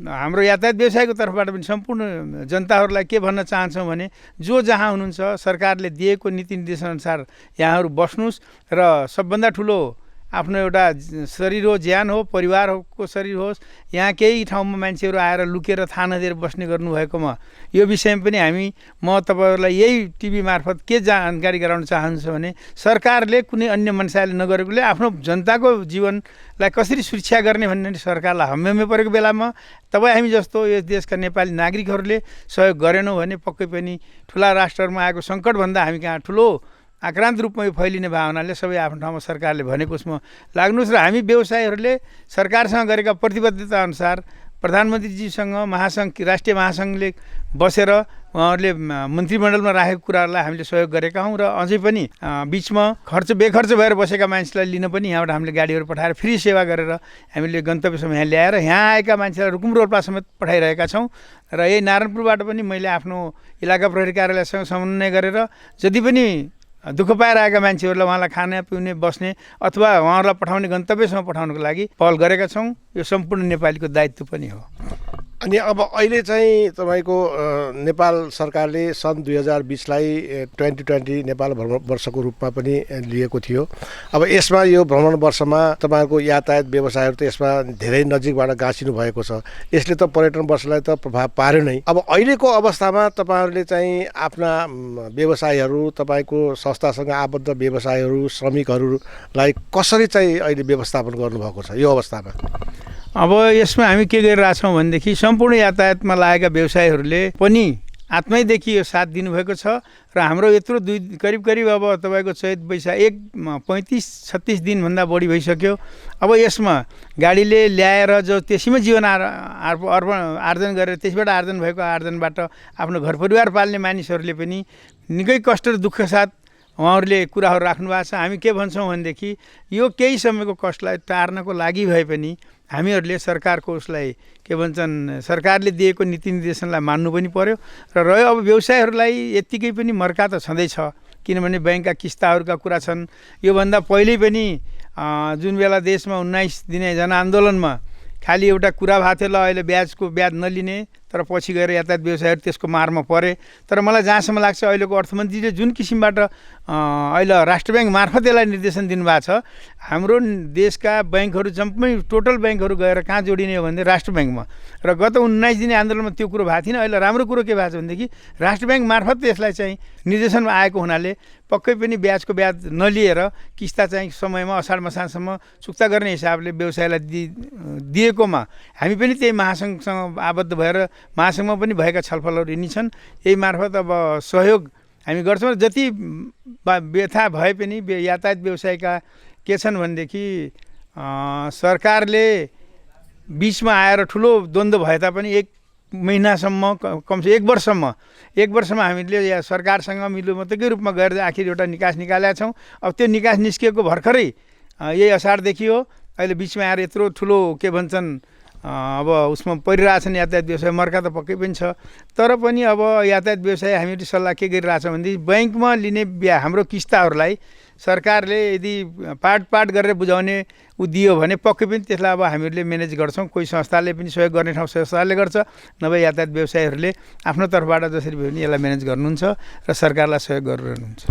हाम्रो यातायात व्यवसायको तर्फबाट पनि सम्पूर्ण जनताहरूलाई के भन्न चाहन्छौँ भने जो जहाँ हुनुहुन्छ सरकारले दिएको नीति निर्देशनअनुसार यहाँहरू बस्नुहोस् र सबभन्दा ठुलो आफ्नो एउटा शरीर हो, ज्यान हो, परिवारको शरीर होस्। यहाँ केही ठाउँमा मान्छेहरू आएर लुकेर थाहा नदिएर बस्ने गर्नुभएकोमा यो विषयमा पनि म तपाईँहरूलाई यही टिभी मार्फत के जानकारी गराउन चाहन्छु भने सरकारले कुनै अन्य मनसायले नगरेकोले आफ्नो जनताको जीवनलाई कसरी सुरक्षा गर्ने भन्ने सरकारलाई हम्मे परेको बेलामा तपाईँ हामी जस्तो यस देशका नेपाली नागरिकहरूले सहयोग गरेनौँ भने पक्कै पनि ठुला राष्ट्रहरूमा आएको सङ्कटभन्दा हामी कहाँ ठुलो आक्रान्त रूपमा यो फैलिने भावनाले सबै आफ्नो ठाउँमा सरकारले भनेको उसमा लाग्नुहोस् र हामी व्यवसायीहरूले सरकारसँग गरेका प्रतिबद्धता अनुसार प्रधानमन्त्रीजीसँग महासङ्घ राष्ट्रिय महासङ्घले बसेर उहाँहरूले मन्त्रीमण्डलमा राखेको कुराहरूलाई हामीले सहयोग गरेका हौँ र अझै पनि बिचमा बेखर्च भएर बसेका मान्छेलाई लिन पनि यहाँबाट हामीले गाडीहरू पठाएर फ्री सेवा गरेर हामीले गन्तव्यसम्म यहाँ ल्याएर यहाँ आएका मान्छेलाई रुकुम रोल्पा समेत पठाइरहेका छौँ। र यही नारायणपुरबाट पनि मैले आफ्नो इलाका प्रहरी कार्यालयसँग समन्वय गरेर जति पनि दुःख पाएर आएका मान्छेहरूलाई उहाँलाई खाने पिउने बस्ने अथवा उहाँहरूलाई पठाउने गन्तव्यसम्म पठाउनको लागि पहल गरेका छौँ। यो सम्पूर्ण नेपालीको दायित्व पनि हो। अनि अब अहिले चाहिँ तपाईँको नेपाल सरकारले सन् 2020लाई 2020 नेपाल भ्रमण वर्षको रूपमा पनि लिएको थियो। अब यसमा यो भ्रमण वर्षमा तपाईँहरूको यातायात व्यवसायहरू त यसमा धेरै नजिकबाट गाँसिनु भएको छ। यसले त पर्यटन वर्षलाई त प्रभाव पार्यो नै। अब अहिलेको अवस्थामा तपाईँहरूले चाहिँ आफ्ना व्यवसायहरू, तपाईँको संस्थासँग आबद्ध व्यवसायहरू, श्रमिकहरूलाई कसरी चाहिँ अहिले व्यवस्थापन गर्नुभएको छ यो अवस्थामा? अब यसमा हामी के गरिरहेछौँ भनेदेखि सम्पूर्ण यातायातमा लागेका व्यवसायीहरूले पनि आत्मैदेखि यो साथ दिनुभएको छ र हाम्रो यत्रो करिब अब तपाईँको चैत वैशाख 35-36 दिनभन्दा बढी भइसक्यो। अब यसमा गाडीले ल्याएर जो त्यसैमा जीवन आर्जन गरेर त्यसबाट आर्जन भएको आर्जनबाट आफ्नो घर परिवार पाल्ने मानिसहरूले पनि निकै कष्ट र दुःख साथ उहाँहरूले कुराहरू राख्नु भएको छ। हामी के भन्छौँ भनेदेखि यो केही समयको कष्टलाई टार्नको लागि भए पनि हामीहरूले सरकारको उसलाई के भन्छन् सरकारले दिएको नीति निर्देशनलाई मान्नु पनि पर्यो। र रह्यो अब व्यवसायहरूलाई यत्तिकै पनि मर्का त छँदैछ, किनभने ब्याङ्कका किस्ताहरूका कुरा छन्। योभन्दा पहिल्यै पनि जुन बेला देशमा 19 दिने जनआन्दोलनमा खालि एउटा कुरा भएको थियो, ल अहिले ब्याज नलिने, तर पछि गएर यातायात व्यवसायहरू त्यसको मारमा परे। तर मलाई जहाँसम्म लाग्छ अहिलेको अर्थमन्त्रीले जुन किसिमबाट अहिले राष्ट्र ब्याङ्क मार्फत यसलाई निर्देशन दिनुभएको छ, हाम्रो देशका ब्याङ्कहरू जम्मै टोटल ब्याङ्कहरू गएर कहाँ जोडिने हो भने राष्ट्र ब्याङ्कमा। र गत 19 दिने आन्दोलनमा त्यो कुरो भएको थिएन। अहिले राम्रो कुरो के भएको छ भनेदेखि राष्ट्र ब्याङ्क मार्फत यसलाई चाहिँ निर्देशनमा आएको हुनाले पक्कै पनि ब्याज नलिएर किस्ता चाहिँ समयमा असाढ मसानसम्म चुक्ता गर्ने हिसाबले व्यवसायलाई दिएकोमा हामी पनि त्यही महासङ्घसँग आबद्ध भएर महासङ्घमा पनि भएका छलफलहरू यिनी छन्। यही मार्फत अब सहयोग हामी गर्छौँ। जति व्यथा भए पनि यातायात व्यवसायका के छन् भनेदेखि सरकारले बिचमा आएर ठुलो द्वन्द्व भए तापनि 1 महिनासम्म कमसे 1 वर्षसम्म हामीले या सरकारसँग मिलोमतोकै रूपमा गएर आखिर एउटा निकास निकालेका छौँ। अब त्यो निकास निस्किएको भर्खरै यही असाढदेखि हो। अहिले बिचमा आएर यत्रो ठुलो के भन्छन् अब उसमा परिरहेछन् यातायात व्यवसाय, मर्का त पक्कै पनि छ। तर पनि अब यातायात व्यवसाय हामीले सल्लाह के गरिरहेछौँ भनेदेखि ब्याङ्कमा लिने हाम्रो किस्ताहरूलाई सरकारले यदि पाट गरेर बुझाउने दियो भने पक्कै पनि त्यसलाई अब हामीहरूले म्यानेज गर्छौँ। कोही संस्थाले पनि सहयोग गर्ने ठाउँ संस्थाले गर्छ, नभए यातायात व्यवसायीहरूले आफ्नो तर्फबाट जसरी भए पनि यसलाई म्यानेज गर्नुहुन्छ र सरकारलाई सहयोग गरिरहनुहुन्छ।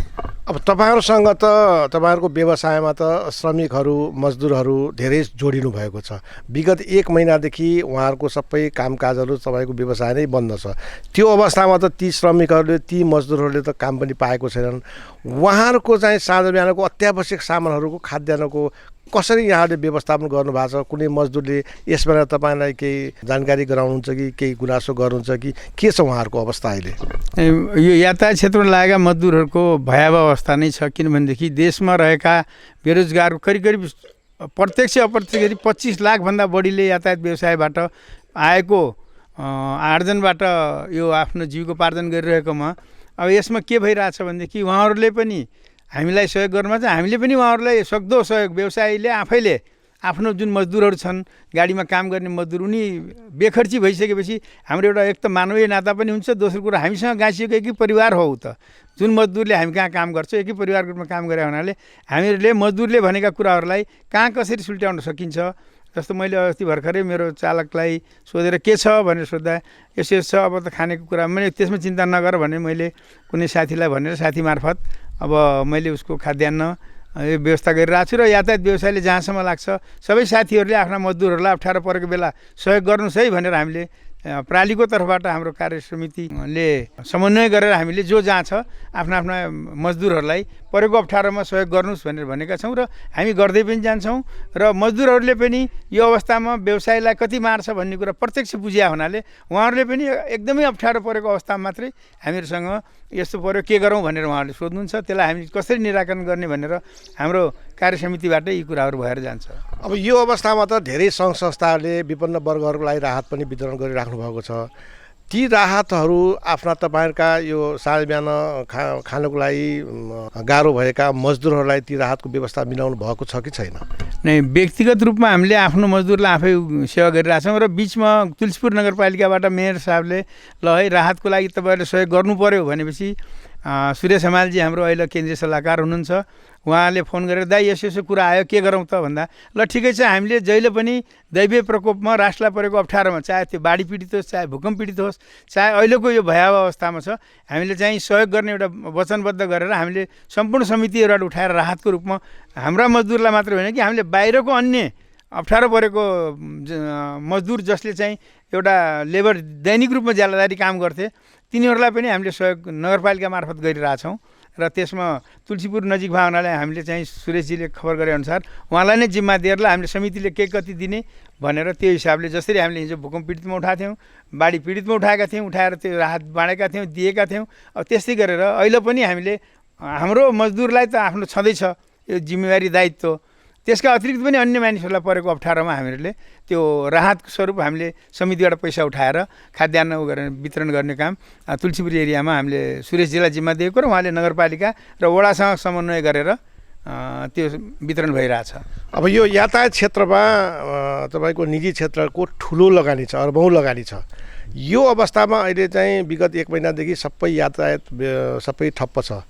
अब तपाईँहरूसँग त तपाईँहरूको व्यवसायमा त श्रमिकहरू मजदुरहरू धेरै जोडिनु भएको छ। विगत 1 महिनादेखि उहाँहरूको सबै कामकाजहरू तपाईँको व्यवसाय नै बन्द छ। त्यो अवस्थामा त ती श्रमिकहरूले ती मजदुरहरूले त काम पनि पाएको छैनन्। उहाँहरूको चाहिँ साँझ बिहानको अत्यावश्यक सामानहरूको खाद्यान्नको कसरी यहाँले व्यवस्थापन गर्नुभएको छ? कुनै मजदुरले यसबाट तपाईँलाई केही जानकारी गराउनुहुन्छ कि केही गुनासो गर्नुहुन्छ कि के छ उहाँहरूको अवस्था अहिले? यो यातायात क्षेत्रमा लागेका मजदुरहरूको भयावह अवस्था नै छ। किनभनेदेखि देशमा रहेका बेरोजगारको करिब प्रत्यक्ष अप्रत्यक्ष 25 लाखभन्दा बढीले यातायात व्यवसायबाट आएको आर्जनबाट यो आफ्नो जीविकोपार्जन गरिरहेकोमा अब यसमा के भइरहेछ भनेदेखि उहाँहरूले पनि हामीलाई सहयोग गर्नुमा चाहिँ हामीले पनि उहाँहरूलाई सक्दो सहयोग व्यवसायीले आफैले आफ्नो जुन मजदुरहरू छन् गाडीमा काम गर्ने मजदुर उनी बेखर्ची भइसकेपछि हाम्रो एउटा एक त मानवीय नाता पनि हुन्छ, दोस्रो कुरा हामीसँग गाँसिएको एकै परिवार हो त जुन मजदुरले हामी कहाँ काम गर्छ एकै परिवारको रूपमा काम गरे हुनाले हामीहरूले मजदुरले भनेका कुराहरूलाई कहाँ कसरी सुल्ट्याउन सकिन्छ। जस्तो मैले अस्ति भर्खरै मेरो चालकलाई सोधेर के छ भनेर सोद्धा यसो छ अब त खानेको कुरा मैले त्यसमा चिन्ता नगर भने मैले कुनै साथीलाई भनेर साथी मार्फत अब मैले उसको खाद्यान्न व्यवस्था गरिरहेको छु। र यातायात व्यवसायले जहाँसम्म लाग्छ सबै साथीहरूले आफ्ना मजदुरहरूलाई अप्ठ्यारो परेको बेला सहयोग गर्नुहोस् है भनेर हामीले प्रालीको तर्फबाट हाम्रो कार्य समितिले समन्वय गरेर हामीले जहाँ छ आफ्ना मजदुरहरूलाई परेको अप्ठ्यारोमा सहयोग गर्नुहोस् भनेर भनेका छौँ र हामी गर्दै पनि जान्छौँ। र मजदुरहरूले पनि यो अवस्थामा व्यवसायलाई कति मार्छ भन्ने कुरा प्रत्यक्ष बुझिया हुनाले उहाँहरूले पनि एकदमै अप्ठ्यारो परेको अवस्थामा मात्रै हामीहरूसँग यस्तो पऱ्यो के गरौँ भनेर उहाँहरूले सोध्नुहुन्छ। त्यसलाई हामी कसरी निराकरण गर्ने भनेर हाम्रो कार्य समितिबाट यी कुराहरू भएर जान्छ। अब यो अवस्थामा त धेरै सङ्घ संस्थाहरूले विभिन्न वर्गहरूको लागि राहत पनि वितरण गरिराख्नु भएको छ। ती राहतहरू आफ्ना तपाईँहरूका यो साँझ बिहान खानको लागि गाह्रो भएका मजदुरहरूलाई ती राहतको व्यवस्था मिलाउनु भएको छ कि छैन? नै व्यक्तिगत रूपमा हामीले आफ्नो मजदुरलाई आफै सेवा गरिरहेछौँ र बिचमा तुलसीपुर नगरपालिकाबाट मेयर साहबले ल है राहतको लागि तपाईँहरूले सहयोग गर्नु पर्यो भनेपछि सूर्य समालजी हाम्रो अहिले केन्द्रीय सल्लाहकार हुनुहुन्छ, उहाँले फोन गरेर दाइ यसो कुरा आयो के गरौँ त भन्दा ल ठिकै छ हामीले जहिले पनि दैवीय प्रकोपमा राष्ट्रलाई परेको अप्ठ्यारोमा चाहे त्यो बाढी पीडित होस् चाहे भूकम्प पीडित होस् चाहे अहिलेको यो भयावह अवस्थामा छ हामीले चाहिँ सहयोग गर्ने एउटा वचनबद्ध गरेर हामीले सम्पूर्ण समितिहरूबाट उठाएर राहतको रूपमा हाम्रा मजदुरलाई मात्र होइन कि हामीले बाहिरको अन्य अप्ठ्यारो परेको मजदुर जसले चाहिँ एउटा लेबर दैनिक रूपमा ज्यालादारी काम गर्थे तिनीहरूलाई पनि हामीले सहयोग नगरपालिका मार्फत गरिरहेछौँ र त्यसमा तुलसीपुर नजिक भएको हुनाले हामीले चाहिँ सुरेशजीले खबर गरेअनुसार उहाँलाई नै जिम्मा दिएर हामीले समितिले के कति दिने भनेर त्यो हिसाबले जसरी हामीले हिजो भूकम्प पीडितमा उठाएको थियौँ बाढी पीडितमा उठाएका थियौँ उठाएर त्यो राहत बाँडेका थियौँ दिएका थियौँ अब त्यस्तै गरेर अहिले पनि हामीले हाम्रो मजदुरलाई त आफ्नो छँदैछ यो जिम्मेवारी दायित्व त्यसका अतिरिक्त पनि अन्य मानिसहरूलाई परेको अप्ठ्यारोमा हामीहरूले त्यो राहतको स्वरूप हामीले समितिबाट पैसा उठाएर खाद्यान्न गरेर वितरण गर्ने काम तुलसीपुर एरियामा हामीले सुरेशजीलाई जिम्मा दिएको र उहाँले नगरपालिका र वडासँग समन्वय गरेर त्यो वितरण भइरहेछ। अब यो यातायात क्षेत्रमा तपाईँको निजी क्षेत्रको ठुलो लगानी छ, अर्बौँ लगानी छ। यो अवस्थामा अहिले चाहिँ विगत 1 महिनादेखि सबै यातायात सबै ठप्प छ।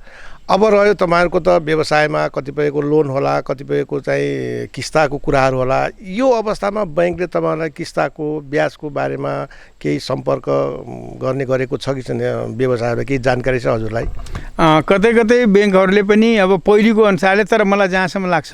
अब रह्यो तपाईँहरूको त व्यवसायमा कतिपयको लोन होला, कतिपयको चाहिँ किस्ताको कुराहरू होला। यो अवस्थामा बैंकले तपाईँलाई किस्ताको ब्याजको बारेमा केही सम्पर्क गर्ने गरेको छ कि छैन? व्यवसायलाई केही जानकारी छ हजुरलाई? कतै कतै ब्याङ्कहरूले पनि अब पहिलेको अनुसारले, तर मलाई जहाँसम्म लाग्छ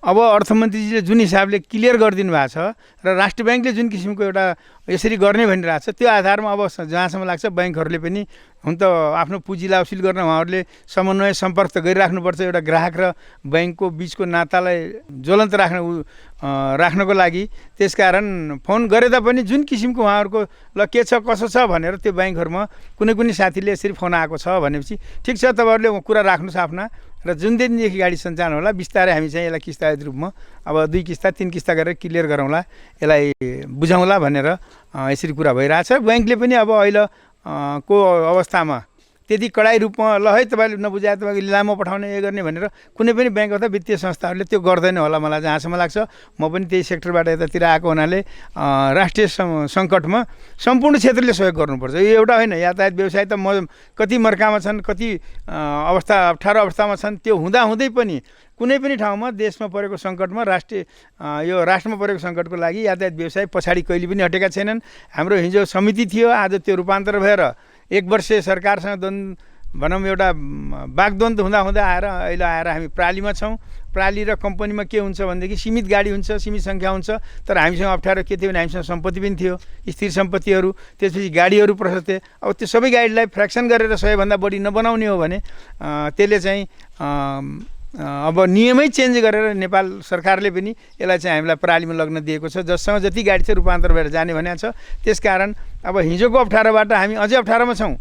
अब अर्थमन्त्रीजीले जुन हिसाबले क्लियर गरिदिनु भएको छ र राष्ट्र ब्याङ्कले जुन किसिमको एउटा यसरी गर्ने भनिरहेको छ त्यो आधारमा अब जहाँसम्म लाग्छ ब्याङ्कहरूले पनि हुन त आफ्नो पुँजीलाई वसुल गर्न उहाँहरूले समन्वय सम्पर्क त गरिराख्नुपर्छ। एउटा ग्राहक र ब्याङ्कको बिचको नातालाई ज्वलन्त राख्नको लागि त्यसकारण फोन गरे तापनि जुन किसिमको उहाँहरूको ल के छ कसो छ भनेर त्यो ब्याङ्कहरूमा कुनै कुनै साथीले यसरी फोन आएको छ भनेपछि ठिक छ तपाईँहरूले कुरा राख्नुहोस् आफ्ना र जुन दिनदेखि गाडी सञ्चालन होला बिस्तारै हामी चाहिँ यसलाई किस्तायत रूपमा अब 2 किस्ता 3 किस्ता गरेर क्लियर गरौँला, यसलाई बुझाउँला भनेर यसरी कुरा भइरहेछ। ब्याङ्कले पनि अब अहिले को अवस्थामा त्यति कडाई रूपमा ल है तपाईँले नबुझाए तपाईँको लिलाममा पठाउने यो गर्ने भनेर कुनै पनि ब्याङ्क अथवा वित्तीय संस्थाहरूले त्यो गर्दैन होला मलाई जहाँसम्म लाग्छ। म पनि त्यही सेक्टरबाट यतातिर आएको हुनाले राष्ट्रिय सङ्कटमा सम्पूर्ण क्षेत्रले सहयोग गर्नुपर्छ। यो एउटा होइन, यातायात व्यवसाय त कति मर्कामा छन्, कति अप्ठ्यारो अवस्थामा छन्। त्यो हुँदाहुँदै पनि कुनै पनि ठाउँमा देशमा परेको सङ्कटमा यो राष्ट्रमा परेको सङ्कटको लागि यातायात व्यवसाय पछाडि कहिले पनि हटेका छैनन्। हाम्रो हिजो समिति थियो, आज त्यो रूपान्तर भएर 1 वर्ष सरकारसँग भनौँ एउटा वाग्द्वन्द हुँदा आएर हामी प्रालीमा छौँ। प्राली र कम्पनीमा के हुन्छ भनेदेखि सीमित गाडी हुन्छ, सीमित सङ्ख्या हुन्छ, तर हामीसँग अप्ठ्यारो के थियो भने हामीसँग सम्पत्ति पनि थियो, स्थिर सम्पत्तिहरू, त्यसपछि गाडीहरू प्रशस्त थिए। अब त्यो सबै गाडीलाई फ्र्याक्सन गरेर 100 भन्दा बढी नबनाउने हो भने त्यसले चाहिँ अब नियमै चेन्ज गरेर नेपाल सरकारले पनि यसलाई चाहिँ हामीलाई प्रालीमा लग्न दिएको छ, जससँग जति गाडी चाहिँ रूपान्तर भएर जाने भनेको छ। त्यसकारण अब हिजोको अप्ठ्यारोबाट हामी अझै अप्ठ्यारोमा छौँ।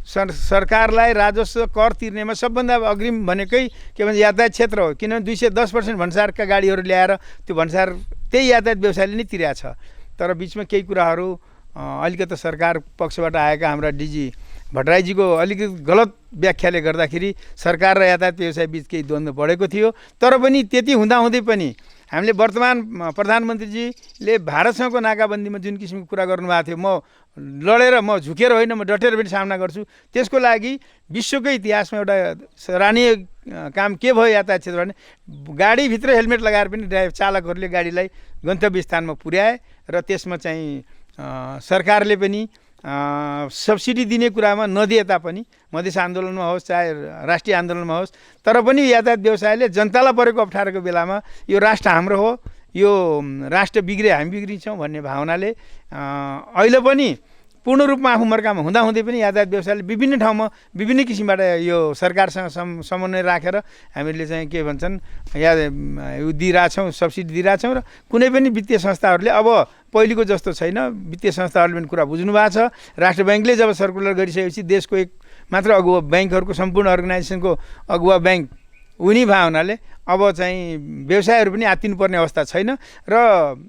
सरकारलाई राजस्व कर तिर्नेमा सबभन्दा अग्रिम भनेकै के भन्छ यातायात क्षेत्र हो, किनभने 210% भन्सारका गाडीहरू ल्याएर त्यो भन्सार त्यही यातायात व्यवसायले नै तिरेको छ। तर बिचमा केही कुराहरू अलिकति सरकार पक्षबाट आएका हाम्रा डिजी भट्टराईजीको अलिकति गलत व्याख्याले गर्दाखेरि सरकार र यातायात व्यवसाय बिच केही द्वन्द्व बढेको थियो। तर पनि त्यति हुँदाहुँदै पनि हामीले वर्तमान प्रधानमन्त्रीजीले भारतसँगको नाकाबन्दीमा जुन किसिमको कुरा गर्नुभएको थियो, म लडेर म झुकेर होइन म डटेर पनि सामना गर्छु, त्यसको लागि विश्वकै इतिहासमा एउटा सराहनीय काम के भयो यातायात क्षेत्र भने गाडीभित्र हेलमेट लगाएर पनि चालकहरूले गाडीलाई गन्तव्य स्थानमा पुर्याए र त्यसमा चाहिँ सरकारले पनि सब्सिडी दिने कुरामा नदिए तापनि मधेस आन्दोलनमा होस् चाहे राष्ट्रिय आन्दोलनमा होस्, तर पनि यातायात व्यवसायले जनतालाई परेको अप्ठ्यारोको बेलामा यो राष्ट्र हाम्रो हो, यो राष्ट्र बिग्रे हामी बिग्रिन्छौँ भन्ने भावनाले अहिले पनि पूर्ण रूपमा आफू मर्कामा हुँदाहुँदै पनि यातायात व्यवसायले विभिन्न ठाउँमा विभिन्न किसिमबाट यो सरकारसँग समन्वय राखेर हामीले चाहिँ के भन्छन् दिइरहेछौँ, सब्सिडी दिइरहेछौँ। र कुनै पनि वित्तीय संस्थाहरूले अब पहिलेको जस्तो छैन, वित्तीय संस्थाहरूले पनि कुरा बुझ्नु भएको छ। राष्ट्र ब्याङ्कले जब सर्कुलर गरिसकेपछि देशको एक मात्र अगुवा ब्याङ्कहरूको सम्पूर्ण अर्गनाइजेसनको अगुवा ब्याङ्क उनी भए हुनाले अब चाहिँ व्यवसायहरू पनि आत्तिनुपर्ने अवस्था छैन र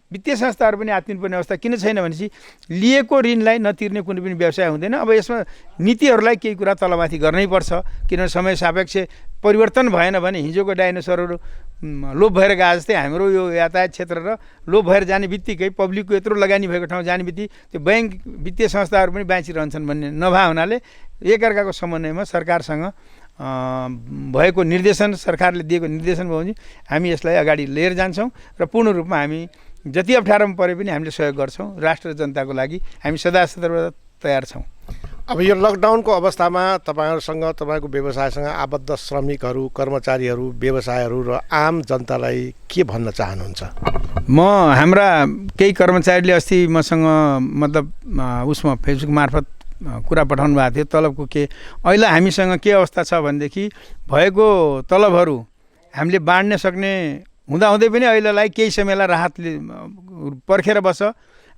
वित्तीय संस्थाहरू पनि आत्तिनुपर्ने अवस्था किन छैन भनेपछि लिएको ऋणलाई नतिर्ने कुनै पनि व्यवसाय हुँदैन। अब यसमा नीतिहरूलाई केही कुरा तलमाथि गर्नै पर्छ, किनभने समय सापेक्ष परिवर्तन भएन भने हिजोको डाइनोसरहरू लोप भएर गए जस्तै हाम्रो यो यातायात क्षेत्र र लोप भएर जाने बित्तिकै पब्लिकको यत्रो लगानी भएको ठाउँ जाने बित्तिकै त्यो ब्याङ्क वित्तीय संस्थाहरू पनि बाँचिरहन्छन् भन्ने नभए हुनाले एकअर्काको समन्वयमा सरकारसँग भएको निर्देशन, सरकारले दिएको निर्देशन भयो भने हामी यसलाई अगाडि लिएर जान्छौँ र पूर्ण रूपमा हामी जति अप्ठ्यारोमा परे पनि हामीले सहयोग गर्छौँ। राष्ट्र जनताको लागि हामी सदा तयार छौँ। अब यो लकडाउनको अवस्थामा तपाईँहरूसँग, तपाईँको व्यवसायसँग आबद्ध श्रमिकहरू, कर्मचारीहरू, व्यवसायहरू र आम जनतालाई के भन्न चाहनुहुन्छ? हाम्रा केही कर्मचारीले अस्ति मसँग मतलब उसमा फेसबुक मार्फत कुरा पठाउनु भएको थियो तलबको के अहिले हामीसँग के अवस्था छ भनेदेखि भएको तलबहरू हामीले बाँड्न सक्ने हुँदाहुँदै पनि अहिलेलाई केही समयलाई राहतले पर्खेर बस्छ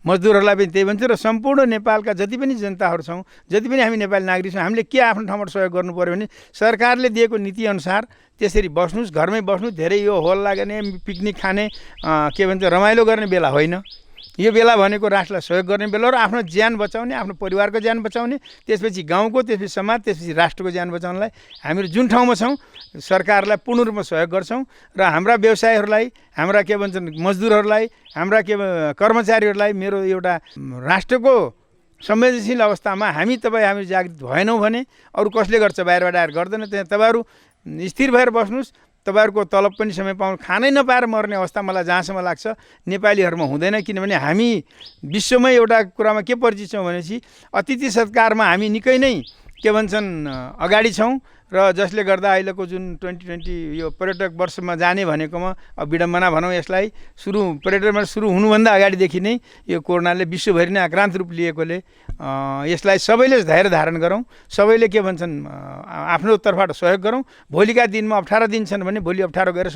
मजदुरहरूलाई पनि त्यही भन्छु र सम्पूर्ण नेपालका जति पनि जनताहरू छौँ जति पनि हामी नेपाली नागरिक छौँ हामीले के आफ्नो ठाउँबाट सहयोग गर्नु पऱ्यो भने सरकारले दिएको नीतिअनुसार त्यसरी बस्नुहोस् घरमै बस्नु धेरै यो होल लाग्ने पिकनिक खाने के भन्छ रमाइलो गर्ने बेला होइन यो बेला भनेको राष्ट्रलाई सहयोग गर्ने बेला र आफ्नो ज्यान बचाउने आफ्नो परिवारको ज्यान बचाउने त्यसपछि गाउँको त्यसपछि समाज त्यसपछि राष्ट्रको ज्यान बचाउनलाई हामीहरू जुन ठाउँमा छौँ सरकारलाई पूर्ण रूपमा सहयोग गर्छौँ र हाम्रा व्यवसायीहरूलाई हाम्रा के भन्छन् मजदुरहरूलाई हाम्रा के कर्मचारीहरूलाई मेरो एउटा राष्ट्रको संवेदनशील अवस्थामा हामी जागृत भएनौँ भने अरू कसले गर्छ बाहिरबाट आएर गर्दैन त्यहाँ तपाईँहरू स्थिर भएर बस्नुहोस् तपाईँहरूको तलब पनि समय पाउनु खानै नपाएर मर्ने अवस्था मलाई जहाँसम्म लाग्छ नेपालीहरूमा हुँदैन किनभने हामी विश्वमै एउटा कुरामा के परिचित छौँ भनेपछि अतिथि सत्कारमा हामी निकै नै के भन्छन् अगाडि छौँ र जसले गर्दा अहिलेको जुन 2020 यो पर्यटक वर्षमा जाने भनेकोमा अब विडम्बना भनौँ यसलाई पर्यटनमा सुरु हुनुभन्दा अगाडिदेखि नै यो कोरोनाले विश्वभरि नै आक्रान्त रूप लिएकोले यसलाई सबैले धैर्य धारण गरौँ सबैले के भन्छन् आफ्नो तर्फबाट सहयोग गरौँ भोलिका दिनमा अप्ठ्यारो दिन छन् भने भोलि अप्ठ्यारो गएर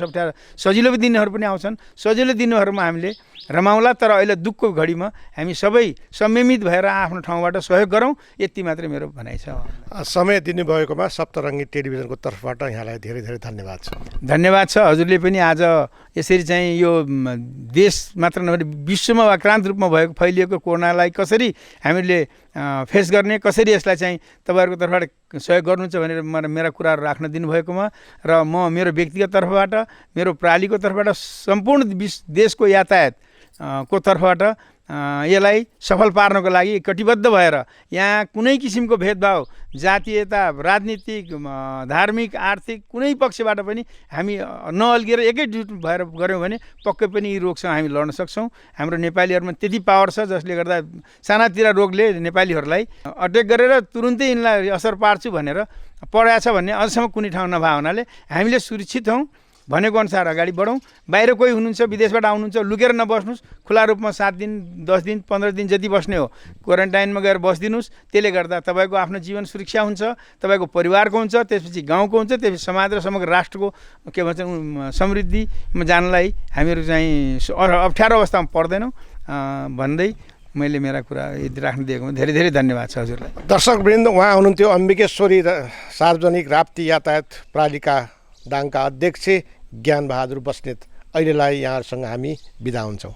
सजिलो दिनहरू पनि आउँछन् सजिलो दिनहरूमा हामीले रमाउला तर अहिले दुःखको घडीमा हामी सबै संयमित भएर आफ्नो ठाउँबाट सहयोग गरौँ यति मात्रै मेरो भनाइ छ समय दिनुभएकोमा सप्तरङ्गी टेलिभिजनको तर्फबाट यहाँलाई धेरै धेरै धन्यवाद छ धन्यवाद छ हजुरले पनि आज यसरी चाहिँ यो देश मात्र नभएर विश्वमा आक्रान्त रूपमा भएको फैलिएको कोरोनालाई कसरी हामीले फेस गर्ने कसरी यसलाई चाहिँ तपाईँहरूको तर्फबाट सहयोग गर्नुहुन्छ भनेर मेरा कुराहरू राख्न दिनुभएकोमा र म मेरो व्यक्तिगत तर्फबाट मेरो प्रालीको तर्फबाट सम्पूर्ण देशको यातायात को तर्फबाट यसलाई सफल पार्नको लागि कटिबद्ध भएर यहाँ कुनै किसिमको भेदभाव जातीयता राजनीतिक धार्मिक आर्थिक कुनै पक्षबाट पनि हामी नअल्गिएर एकैजुट भएर गऱ्यौँ भने पक्कै पनि यी रोगसँग हामी लड्न सक्छौँ हाम्रो नेपालीहरूमा त्यति पावर छ जसले गर्दा सानातिरा रोगले नेपालीहरूलाई अट्याक गरेर तुरुन्तै यिनलाई असर पार्छु भनेर पढाएको छ भन्ने अझसम्म कुनै ठाउँ नभए हुनाले हामीले सुरक्षित हौँ भनेको अनुसार अगाडि बढौँ बाहिर कोही हुनुहुन्छ विदेशबाट आउनुहुन्छ लुकेर नबस्नुहोस् खुला रूपमा 7 दिन 10 दिन 15 दिन जति बस्ने हो क्वारेन्टाइनमा गएर बसिदिनुहोस् त्यसले गर्दा तपाईँको आफ्नो जीवन सुरक्षा हुन्छ तपाईँको परिवारको हुन्छ त्यसपछि गाउँको हुन्छ त्यसपछि समाज र समग्र राष्ट्रको के भन्छ समृद्धिमा जानलाई हामीहरू चाहिँ अप्ठ्यारो अवस्थामा पर्दैनौँ भन्दै मैले मेरा कुरा यति राख्न दिएकोमा धेरै धेरै धन्यवाद छ हजुरलाई दर्शकवृन्द उहाँ हुनुहुन्थ्यो अम्बिकेश्वरी सार्वजनिक राप्ती यातायात प्रालिका दाङका अध्यक्ष ज्ञान बहादुर बस्नेत अहिलेलाई यहाँहरूसँग हामी बिदा हुन्छौँ।